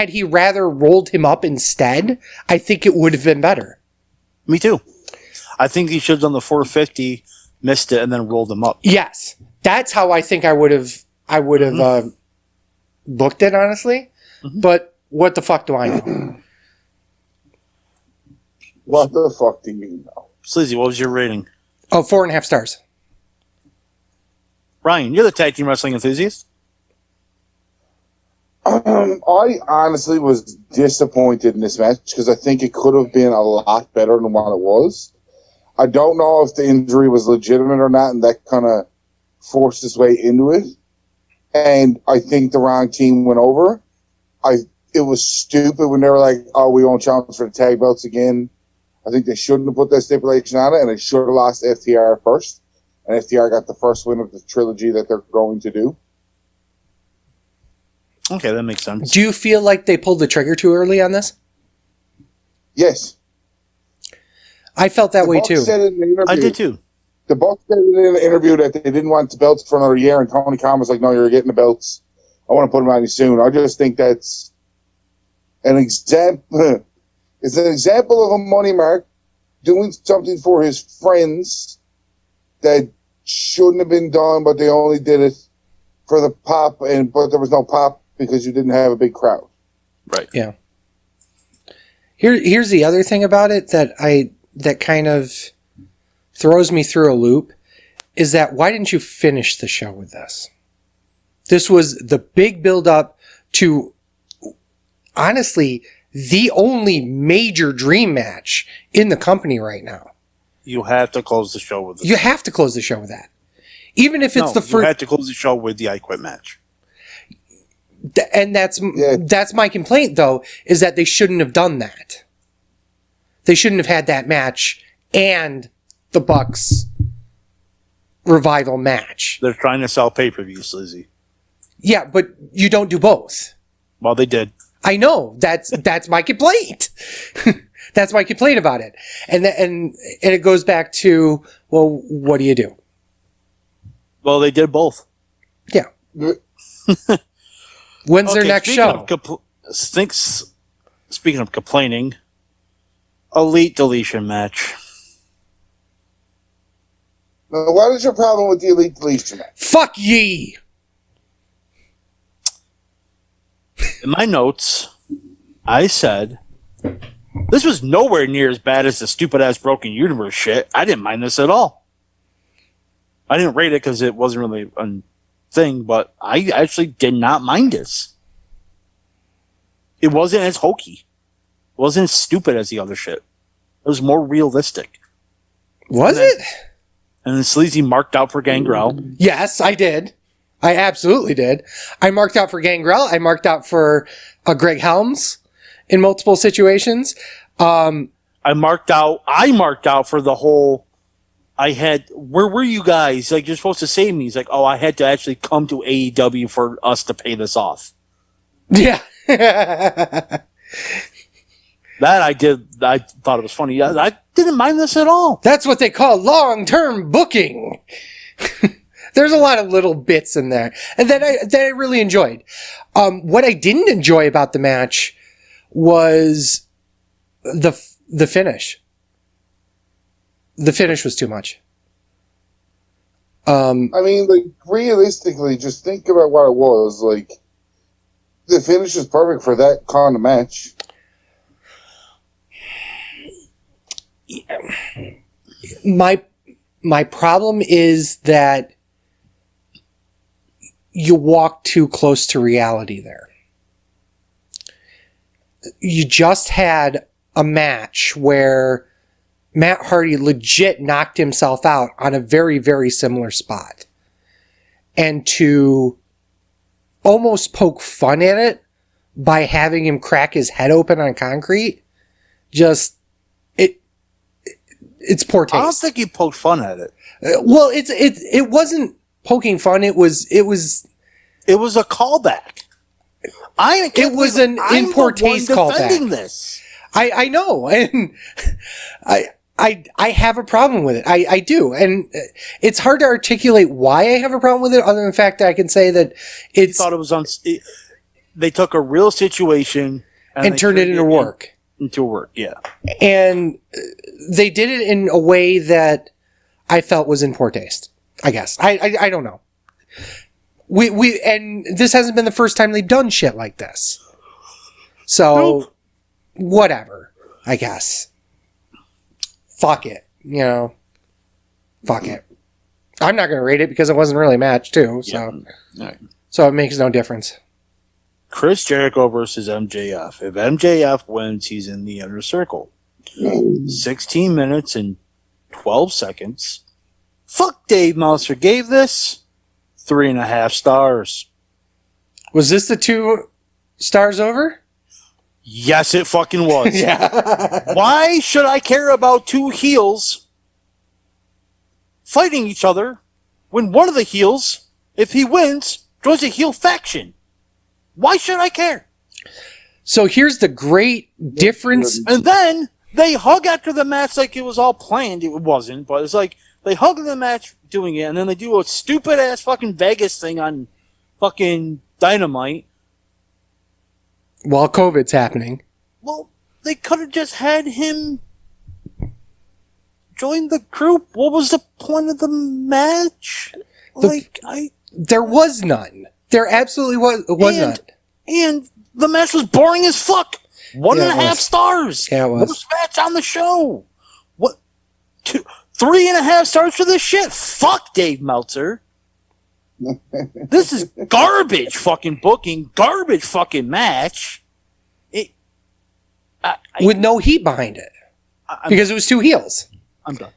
he rather rolled him up instead. I think it would have been better. Me too. I think he should have done the 450, missed it, and then rolled him up. Yes, that's how I think I would have booked it, honestly. Mm-hmm. But what the fuck do I know? What the fuck do you mean, though? Sleazy, what was your rating? Oh, 4.5 stars. Ryan, you're the tag team wrestling enthusiast. I honestly was disappointed in this match because I think it could have been a lot better than what it was. I don't know if the injury was legitimate or not, and that kind of forced its way into it. And I think the wrong team went over. It was stupid when they were like, "Oh, we won't challenge for the tag belts again." I think they shouldn't have put that stipulation on it, and they should have lost FTR first. And FTR got the first win of the trilogy that they're going to do. Okay, that makes sense. Do you feel like they pulled the trigger too early on this? Yes. I felt that way Bucks too. said in the interview, I did too. The Bucks said in the interview that they didn't want the belts for another year, and Tony Khan was like, "No, you're getting the belts. I want to put them on you soon." I just think that's an example. It's an example of a money mark doing something for his friends that shouldn't have been done, but they only did it for the pop, but there was no pop because you didn't have a big crowd. Right. Yeah. Here's the other thing about it that kind of throws me through a loop is that why didn't you finish the show with this? This was the big build up to, honestly, the only major dream match in the company right now. You have to close the show with this. You have to close the show with that. Even if it's the You first, had to close the show with the I Quit match. and that's my complaint though, is that they shouldn't have done that. They shouldn't have had that match and the Bucks revival match. They're trying to sell pay-per-views, Lizzie. Yeah, but you don't do both. Well, they did. I know. That's my complaint. That's my complaint about it. And it goes back to, well, what do you do? Well, they did both. Yeah. When's their next show? Speaking of complaining, Elite Deletion match. Now, what is your problem with the Elite Deletion match? Fuck ye! In my notes, I said, this was nowhere near as bad as the stupid-ass Broken Universe shit. I didn't mind this at all. I didn't rate it because it wasn't really a thing, but I actually did not mind this. It wasn't as hokey. It wasn't as stupid as the other shit. It was more realistic. Was it? And then Sleazy marked out for Gangrel. Yes, I did. I absolutely did. I marked out for Gangrel. I marked out for Greg Helms in multiple situations. I marked out for the whole. Where were you guys? Like, you're supposed to save me. He's like, oh, I had to actually come to AEW for us to pay this off. Yeah. That I did. I thought it was funny. I didn't mind this at all. That's what they call long-term booking. There's a lot of little bits in there and that I really enjoyed. What I didn't enjoy about the match was the finish. The finish was too much. I mean, like, realistically, just think about what it was. Like, the finish is perfect for that kind of match. My problem is that you walk too close to reality there. You just had a match where Matt Hardy legit knocked himself out on a very, very similar spot. And to almost poke fun at it by having him crack his head open on concrete, it's poor taste. I don't think he poked fun at it. Well, it wasn't poking fun. It was a callback. It was an in poor taste callback. This. I know, and I have a problem with it. I do, and it's hard to articulate why I have a problem with it, other than the fact that I can say that it's. I thought it was they took a real situation and turned it into work. Into work, yeah. And they did it in a way that I felt was in poor taste. I guess I don't know. We and this hasn't been the first time they've done shit like this. So, Whatever, I guess. fuck it. Fuck it. I'm not going to rate it because it wasn't really a match, too. So, All right. so it makes no difference. Chris Jericho versus MJF. If MJF wins, he's in the inner circle. 16 minutes and 12 seconds. Fuck Dave Meltzer gave this 3.5 stars. Was this the 2 stars over? Yes, it fucking was. Yeah. Why should I care about 2 heels fighting each other when one of the heels, if he wins, joins a heel faction? Why should I care? So here's the great difference. And then they hug after the match like it was all planned. It wasn't, but it's like they hug in the match doing it, and then they do a stupid ass fucking Vegas thing on fucking Dynamite. While COVID's happening. Well, they could have just had him join the group. What was the point of the match? There was none. There absolutely was none. And the match was boring as fuck. 1.5 stars. Yeah, it was. Worst match on the show. What? 3.5 stars for this shit? Fuck Dave Meltzer. This is garbage fucking booking, garbage fucking match. With no heat behind it. Because it was 2 heels. I'm done.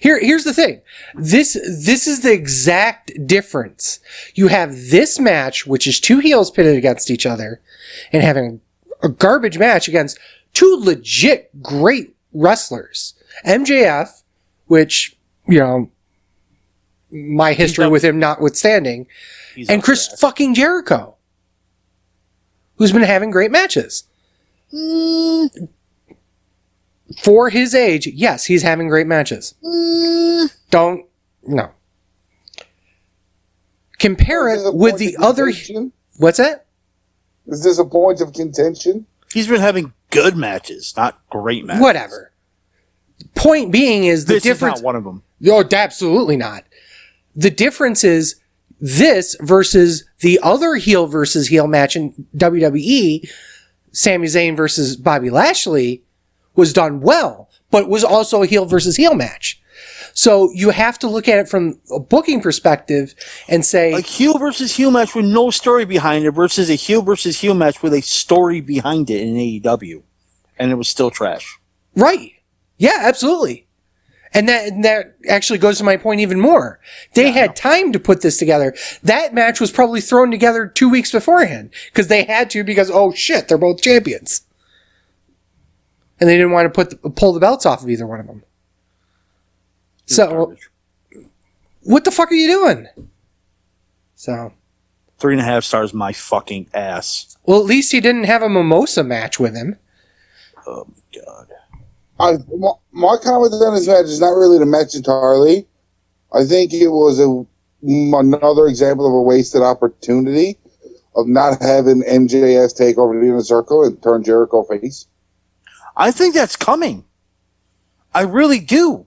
Here's the thing. This is the exact difference. You have this match, which is 2 heels pitted against each other, and having a garbage match against 2 legit great wrestlers. MJF, which, my history with him notwithstanding, and Chris fucking Jericho, who's been having great matches. For his age, yes, he's having great matches. No. Compare it with the other... What's that? Is this a point of contention? He's been having good matches, not great matches. Whatever. Point being is the this difference... is not one of them. No, absolutely not. The difference is this versus the other heel versus heel match in WWE, Sami Zayn versus Bobby Lashley, was done well, but was also a heel versus heel match. So you have to look at it from a booking perspective and say... A heel versus heel match with no story behind it versus a heel versus heel match with a story behind it in AEW. And it was still trash. Right. Yeah, absolutely. And that actually goes to my point even more. They had time to put this together. That match was probably thrown together 2 weeks beforehand because they had to because, oh shit, they're both champions. And they didn't want to pull the belts off of either one of them. So, what the fuck are you doing? So, 3.5 stars, my fucking ass. Well, at least he didn't have a mimosa match with him. Oh my god. My comment on this match is not really the match entirely. I think it was another example of a wasted opportunity of not having MJF take over the inner circle and turn Jericho face. I think that's coming. I really do.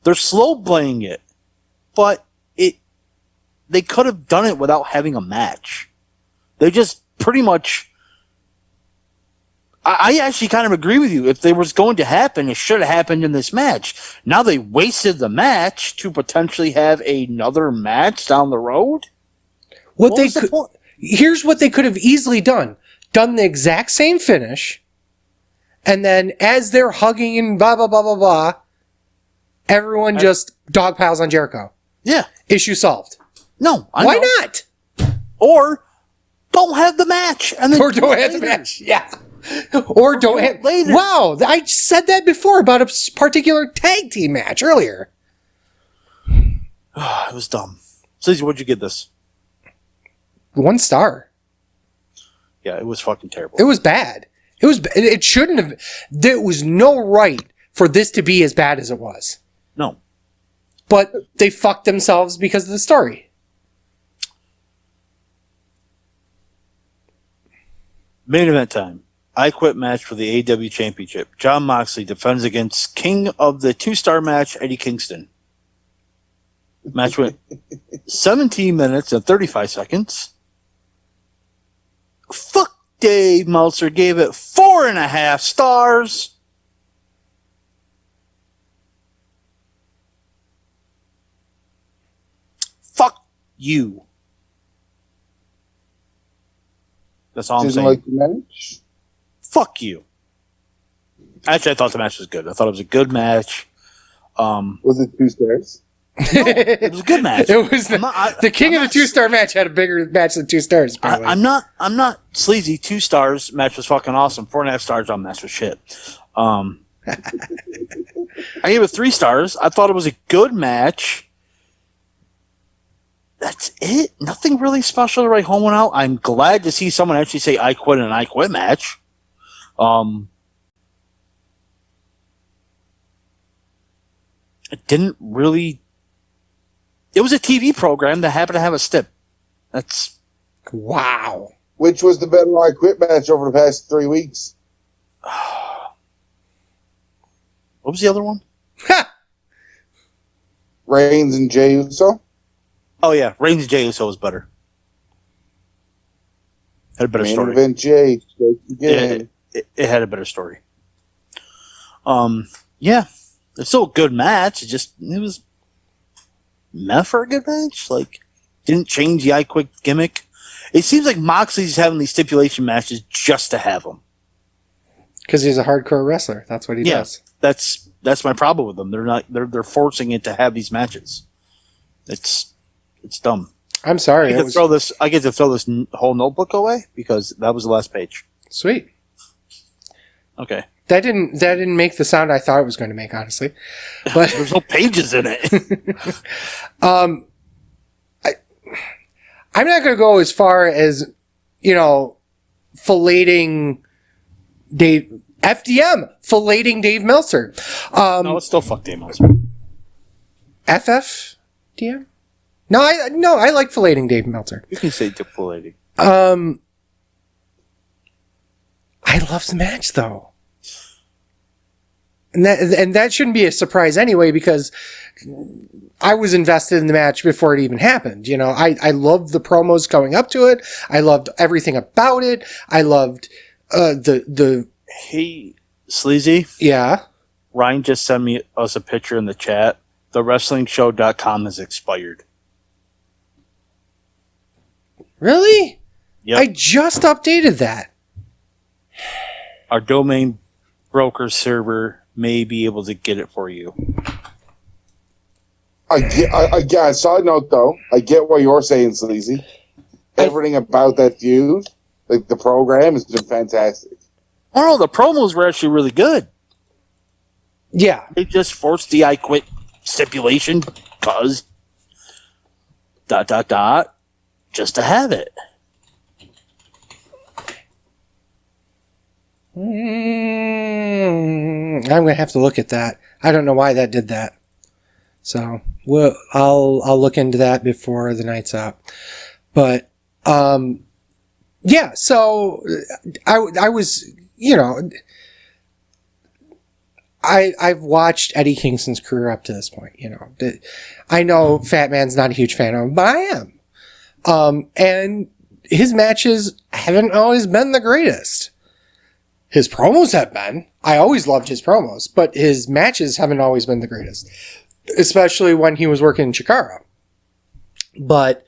They're slow playing it, but they could have done it without having a match. They just pretty much. I actually kind of agree with you. If they was going to happen, it should have happened in this match. Now they wasted the match to potentially have another match down the road. Here's what they could have easily done. Done the exact same finish, and then as they're hugging and blah, blah, blah, blah, blah, everyone just dog piles on Jericho. Yeah. Issue solved. No. Why not? Or don't have the match. And then Or don't have the match. Yeah. Or don't have... later. Wow, I said that before about a particular tag team match earlier. It was dumb. Susie, what'd you get this? 1 star. Yeah, it was fucking terrible. It was bad. It shouldn't have... There was no right for this to be as bad as it was. No. But they fucked themselves because of the story. Main event time. I Quit match for the AEW Championship. Jon Moxley defends against King of the 2-star match, Eddie Kingston. Match went 17 minutes and 35 seconds. Fuck Dave Meltzer gave it 4.5 stars. you. That's all I'm Didn't saying. like the match. Fuck you. Actually, I thought the match was good. I thought it was a good match. Was it 2 stars? No, it was a good match. It was the king of the 2-star match had a bigger match than 2 stars. Apparently. I'm not sleazy. 2 stars match was fucking awesome. 4.5 stars on match was shit. I gave it 3 stars. I thought it was a good match. That's it. Nothing really special to write home out. I'm glad to see someone actually say I quit in an I quit match. It didn't really. It was a TV program that happened to have a stip. That's wow. Which was the better I Quit match over the past 3 weeks? what was the other one? Reigns and Jey Uso? Oh yeah, Reigns and Jey Uso was better. Had a better Main story. event Jey. Again. It had a better story. Yeah, it's still a good match. It was meant for a good match. Like, didn't change the I Quit gimmick. It seems like Moxley's having these stipulation matches just to have them. Because he's a hardcore wrestler. That's what he does. That's my problem with them. They're forcing it to have these matches. It's dumb. I'm sorry. I get to throw this whole notebook away because that was the last page. Sweet. Okay. That didn't make the sound I thought it was going to make, honestly. But there's no pages in it. I'm not going to go as far as, filleting Dave Meltzer. No, it's still fuck Dave Meltzer. FFDM? No, I like filleting Dave Meltzer. You can say filleting. I love the match though. And that shouldn't be a surprise anyway, because I was invested in the match before it even happened. I loved the promos going up to it. I loved everything about it. I loved the Hey, Sleazy. Yeah. Ryan just sent us a picture in the chat. TheWrestlingShow.com has expired. Really? Yep. I just updated that. Our domain broker server may be able to get it for you. Side note though, I get what you're saying, Sleazy. Everything about that feud, like the program, has been fantastic. Oh no, the promos were actually really good. Yeah. They just forced the I Quit stipulation because ... just to have it. I'm going to have to look at that. I don't know why that did that. So I'll look into that before the night's up. But yeah. So I was I've watched Eddie Kingston's career up to this point. I know Fat Man's not a huge fan of him, but I am. And his matches haven't always been the greatest. His promos have been. I always loved his promos, but his matches haven't always been the greatest, especially when he was working in Chikara. But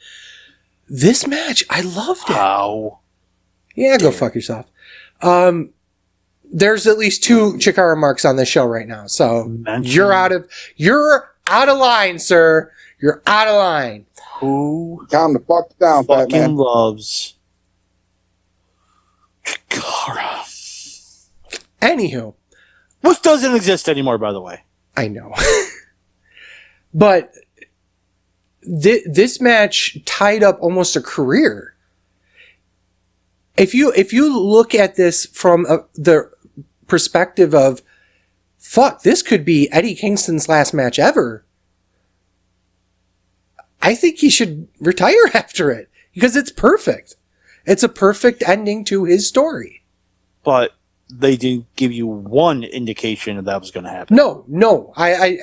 this match, I loved it. Wow. Yeah, go fuck yourself. There's at least 2 Chikara marks on this show right now, so you're out of line, sir. You're out of line. Who Calm the fuck down, Fat fucking Man. loves Chikara? Anywho. Which doesn't exist anymore, by the way. I know. But this match tied up almost a career. If you look at this from the perspective of, fuck, this could be Eddie Kingston's last match ever, I think he should retire after it because it's perfect. It's a perfect ending to his story. But they didn't give you one indication that was going to happen. No, I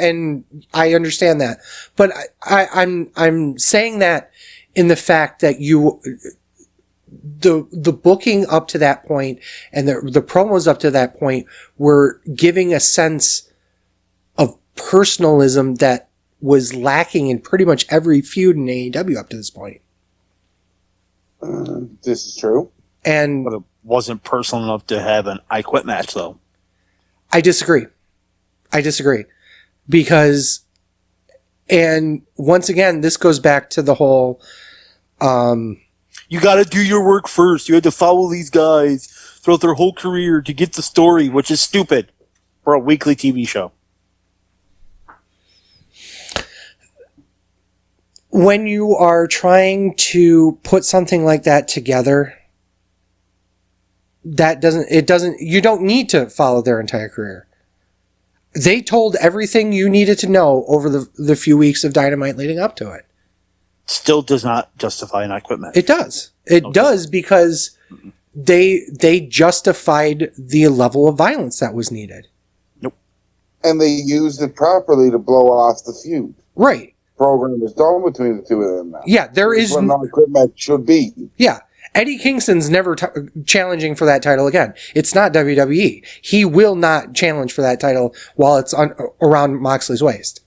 understand that, but I'm saying that in the fact that the booking up to that point and the promos up to that point were giving a sense of personalism that was lacking in pretty much every feud in AEW up to this point. This is true. And But it wasn't personal enough to have an I Quit match, though. I disagree. Because, and once again, this goes back to the whole, You got to do your work first. You had to follow these guys throughout their whole career to get the story, which is stupid for a weekly TV show. when you are trying to put something like that together, you don't need to follow their entire career. They told everything you needed to know over the few weeks of Dynamite leading up to it. Still does not justify an I Quit match. It does. It does because they justified the level of violence that was needed. Nope. And they used it properly to blow off the feud. Right. Program is done between the two of them now. Yeah, there is what an I-Quit match should be. Yeah. Eddie Kingston's never challenging for that title again. It's not WWE. He will not challenge for that title while it's around Moxley's waist.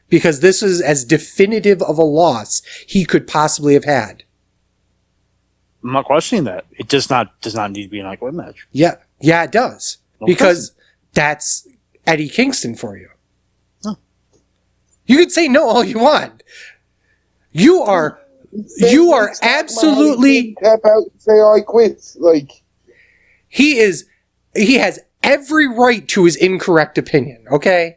Because this is as definitive of a loss he could possibly have had. I'm not questioning that. It does not need to be an I Quit match. Yeah. Yeah, it does. No because that's Eddie Kingston for you. No. You can say no all you want. You are absolutely Tap out and say I quit. Like, he has every right to his incorrect opinion, okay?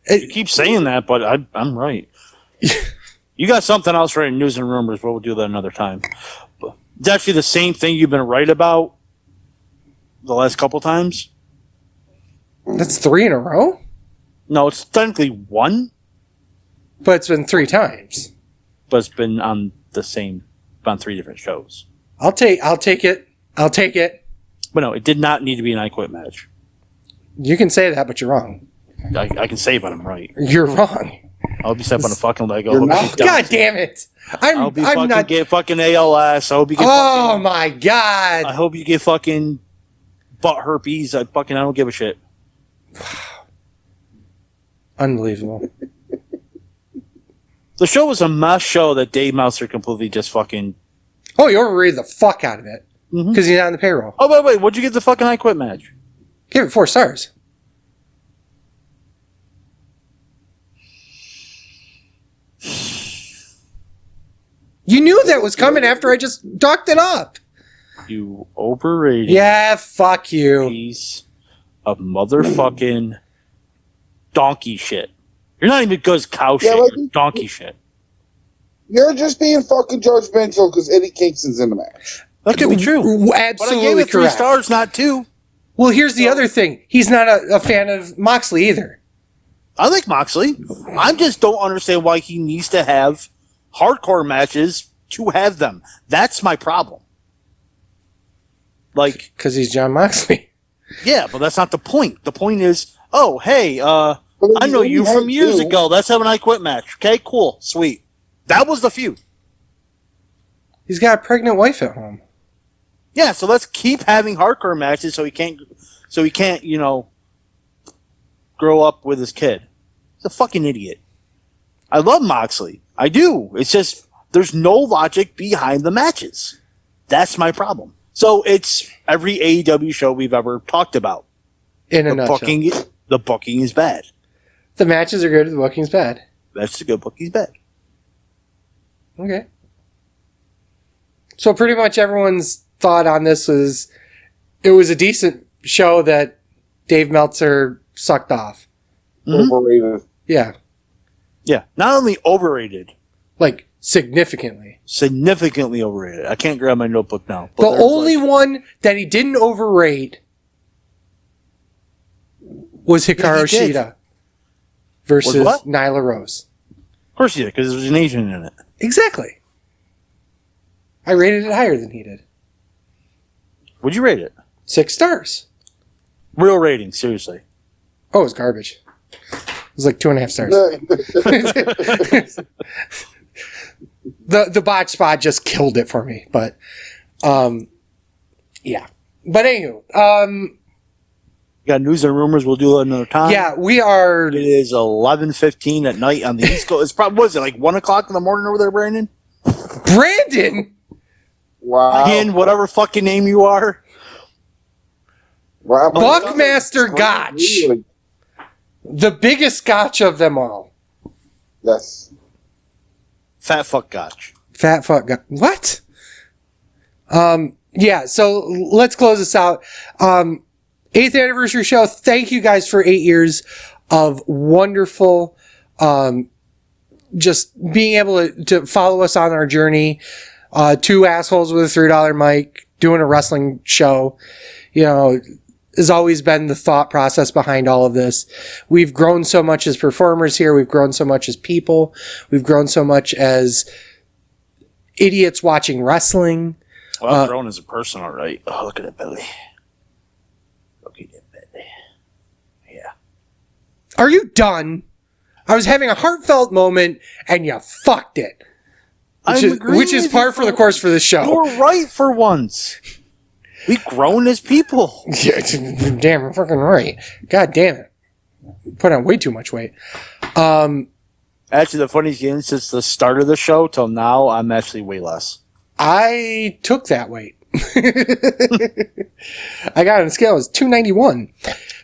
You keep saying that, but I'm right. You got something else right in news and rumors, but we'll do that another time. But it's actually the same thing you've been right about the last couple times. That's 3 in a row? No, it's technically 1, But it's been 3 times. but it's been on 3 different shows. I'll take it. But no, it did not need to be an I Quit match. You can say that, but you're wrong. I can say, but I'm right. You're wrong. I'll be stepping on a fucking leg. You're not. Oh, God damn it. I'll be I'm fucking not. get fucking ALS. I hope you get Oh fucking, my I God. hope you get fucking butt herpes. I don't give a shit. Unbelievable. The show was a mess show that Dave Meltzer completely just fucking... Oh, you overrated the fuck out of it. Mhm. Because he's not on the payroll. Oh, wait, what'd you get the fucking I Quit match? Give it 4 stars. You knew that was coming after I just talked it up. You overrated Yeah, fuck you. piece of motherfucking donkey shit. You're not even good as cow shit. like- You're donkey shit. you're just being fucking judgmental because Eddie Kingston's in the match. That could be true. But I gave Absolutely it 3 correct. stars, not 2. Well, here's the other thing. He's not a fan of Moxley either. I like Moxley. I just don't understand why he needs to have hardcore matches to have them. That's my problem. Like, Because he's John Moxley. yeah, but that's not the point. The point is, oh, hey, But I know he's you only from had years 2. ago. Let's have an I Quit match. Okay, cool, sweet. That was the feud. He's got a pregnant wife at home. Yeah, so let's keep having hardcore matches so he can't, grow up with his kid. He's a fucking idiot. I love Moxley. I do. It's just there's no logic behind the matches. That's my problem. So it's every AEW show we've ever talked about. In a The nutshell. booking is bad. The matches are good, the booking's bad. That's the good booking's bad. Okay. So pretty much everyone's thought on this was it was a decent show that Dave Meltzer sucked off. Overrated. Yeah. Yeah, not only overrated, Like significantly. significantly overrated. I can't grab my notebook now. The but there's only one that he didn't overrate was Hikaru Yeah, he did. Shida versus what? Nyla Rose. Of course he did, because there's an Asian in it. Exactly. I rated it higher than he did. Would you rate it? 6 stars. Real rating, seriously. Oh, it was garbage. It was like 2.5 stars. The botch spot just killed it for me, but yeah. But anywho, got news and rumors. We'll do it another time. Yeah, we are. It is 11:15 at night on the East Coast. It's probably, was it like 1 o'clock in the morning over there, Brandon? Brandon! Wow. Again, whatever fucking name you are. Wow. Buckmaster Gotch. Really? The biggest Scotch of them all. Yes. Fat fuck gotch. Fat fuck Gotch. What? Yeah, so let's close this out. 8th anniversary show. Thank you guys for 8 years of wonderful, just being able to follow us on our journey. Two assholes with a $3 mic doing a wrestling show, has always been the thought process behind all of this. We've grown so much as performers here. We've grown so much as people. We've grown so much as idiots watching wrestling. Well, I've grown as a person, all right. Oh, look at that belly. Look at that belly. Yeah. Are you done? I was having a heartfelt moment and you fucked it. Which is par for the course for the show. You're right for once. We've grown as people. Yeah, damn, you're fucking right. God damn it. Put on way too much weight. Actually, the funniest thing is since the start of the show till now, I'm actually way less. I took that weight. I got on the scale, it was 291.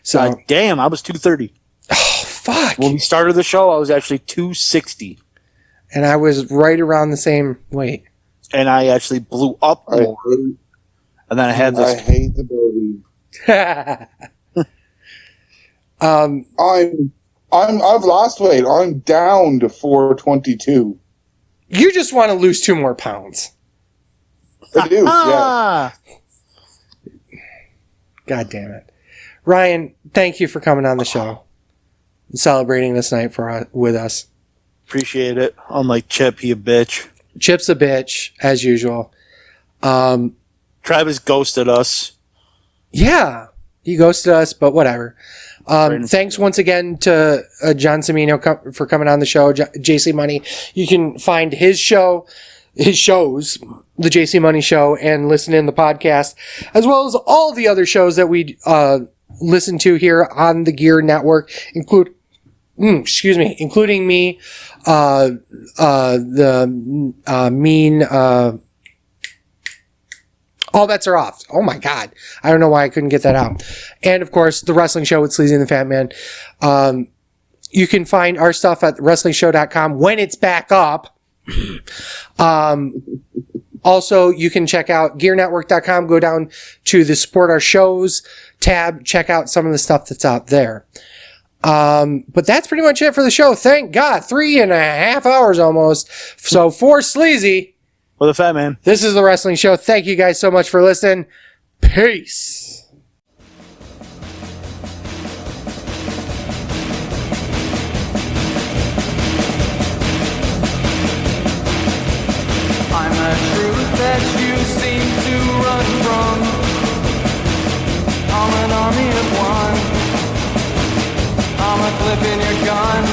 So, God damn, I was 230. oh, fuck. When we started the show, I was actually 260. And I was right around the same weight. And I actually blew up more. And then I had I this. hate the building. I've lost weight. I'm down to 422. You just want to lose 2 more pounds. I do, yeah. Ah! God damn it. Ryan, thank you for coming on the show and celebrating this night with us. Appreciate it. Unlike Chip, he a bitch. Chip's a bitch, as usual. Travis ghosted us. Yeah, he ghosted us, but whatever. Thanks once again to John Cimino for coming on the show, JC Money. You can find his shows, the JC Money Show, and listen in the podcast, as well as all the other shows that we listen to here on the GERE Network, including me, the mean. All bets are off. Oh my God. I don't know why I couldn't get that out. And of course, the wrestling show with Sleazy and the Fat Man. You can find our stuff at wrestlingshow.com when it's back up. Also, you can check out GearNetwork.com, go down to the support our shows tab, check out some of the stuff that's out there. But that's pretty much it for the show. Thank God. 3.5 hours almost. So for Sleazy, For the Fat Man. this is the Wrestling Show. Thank you guys so much for listening. Peace. I'm a truth that you seem to run from. I'm an army of one. I'm a clip in your gun.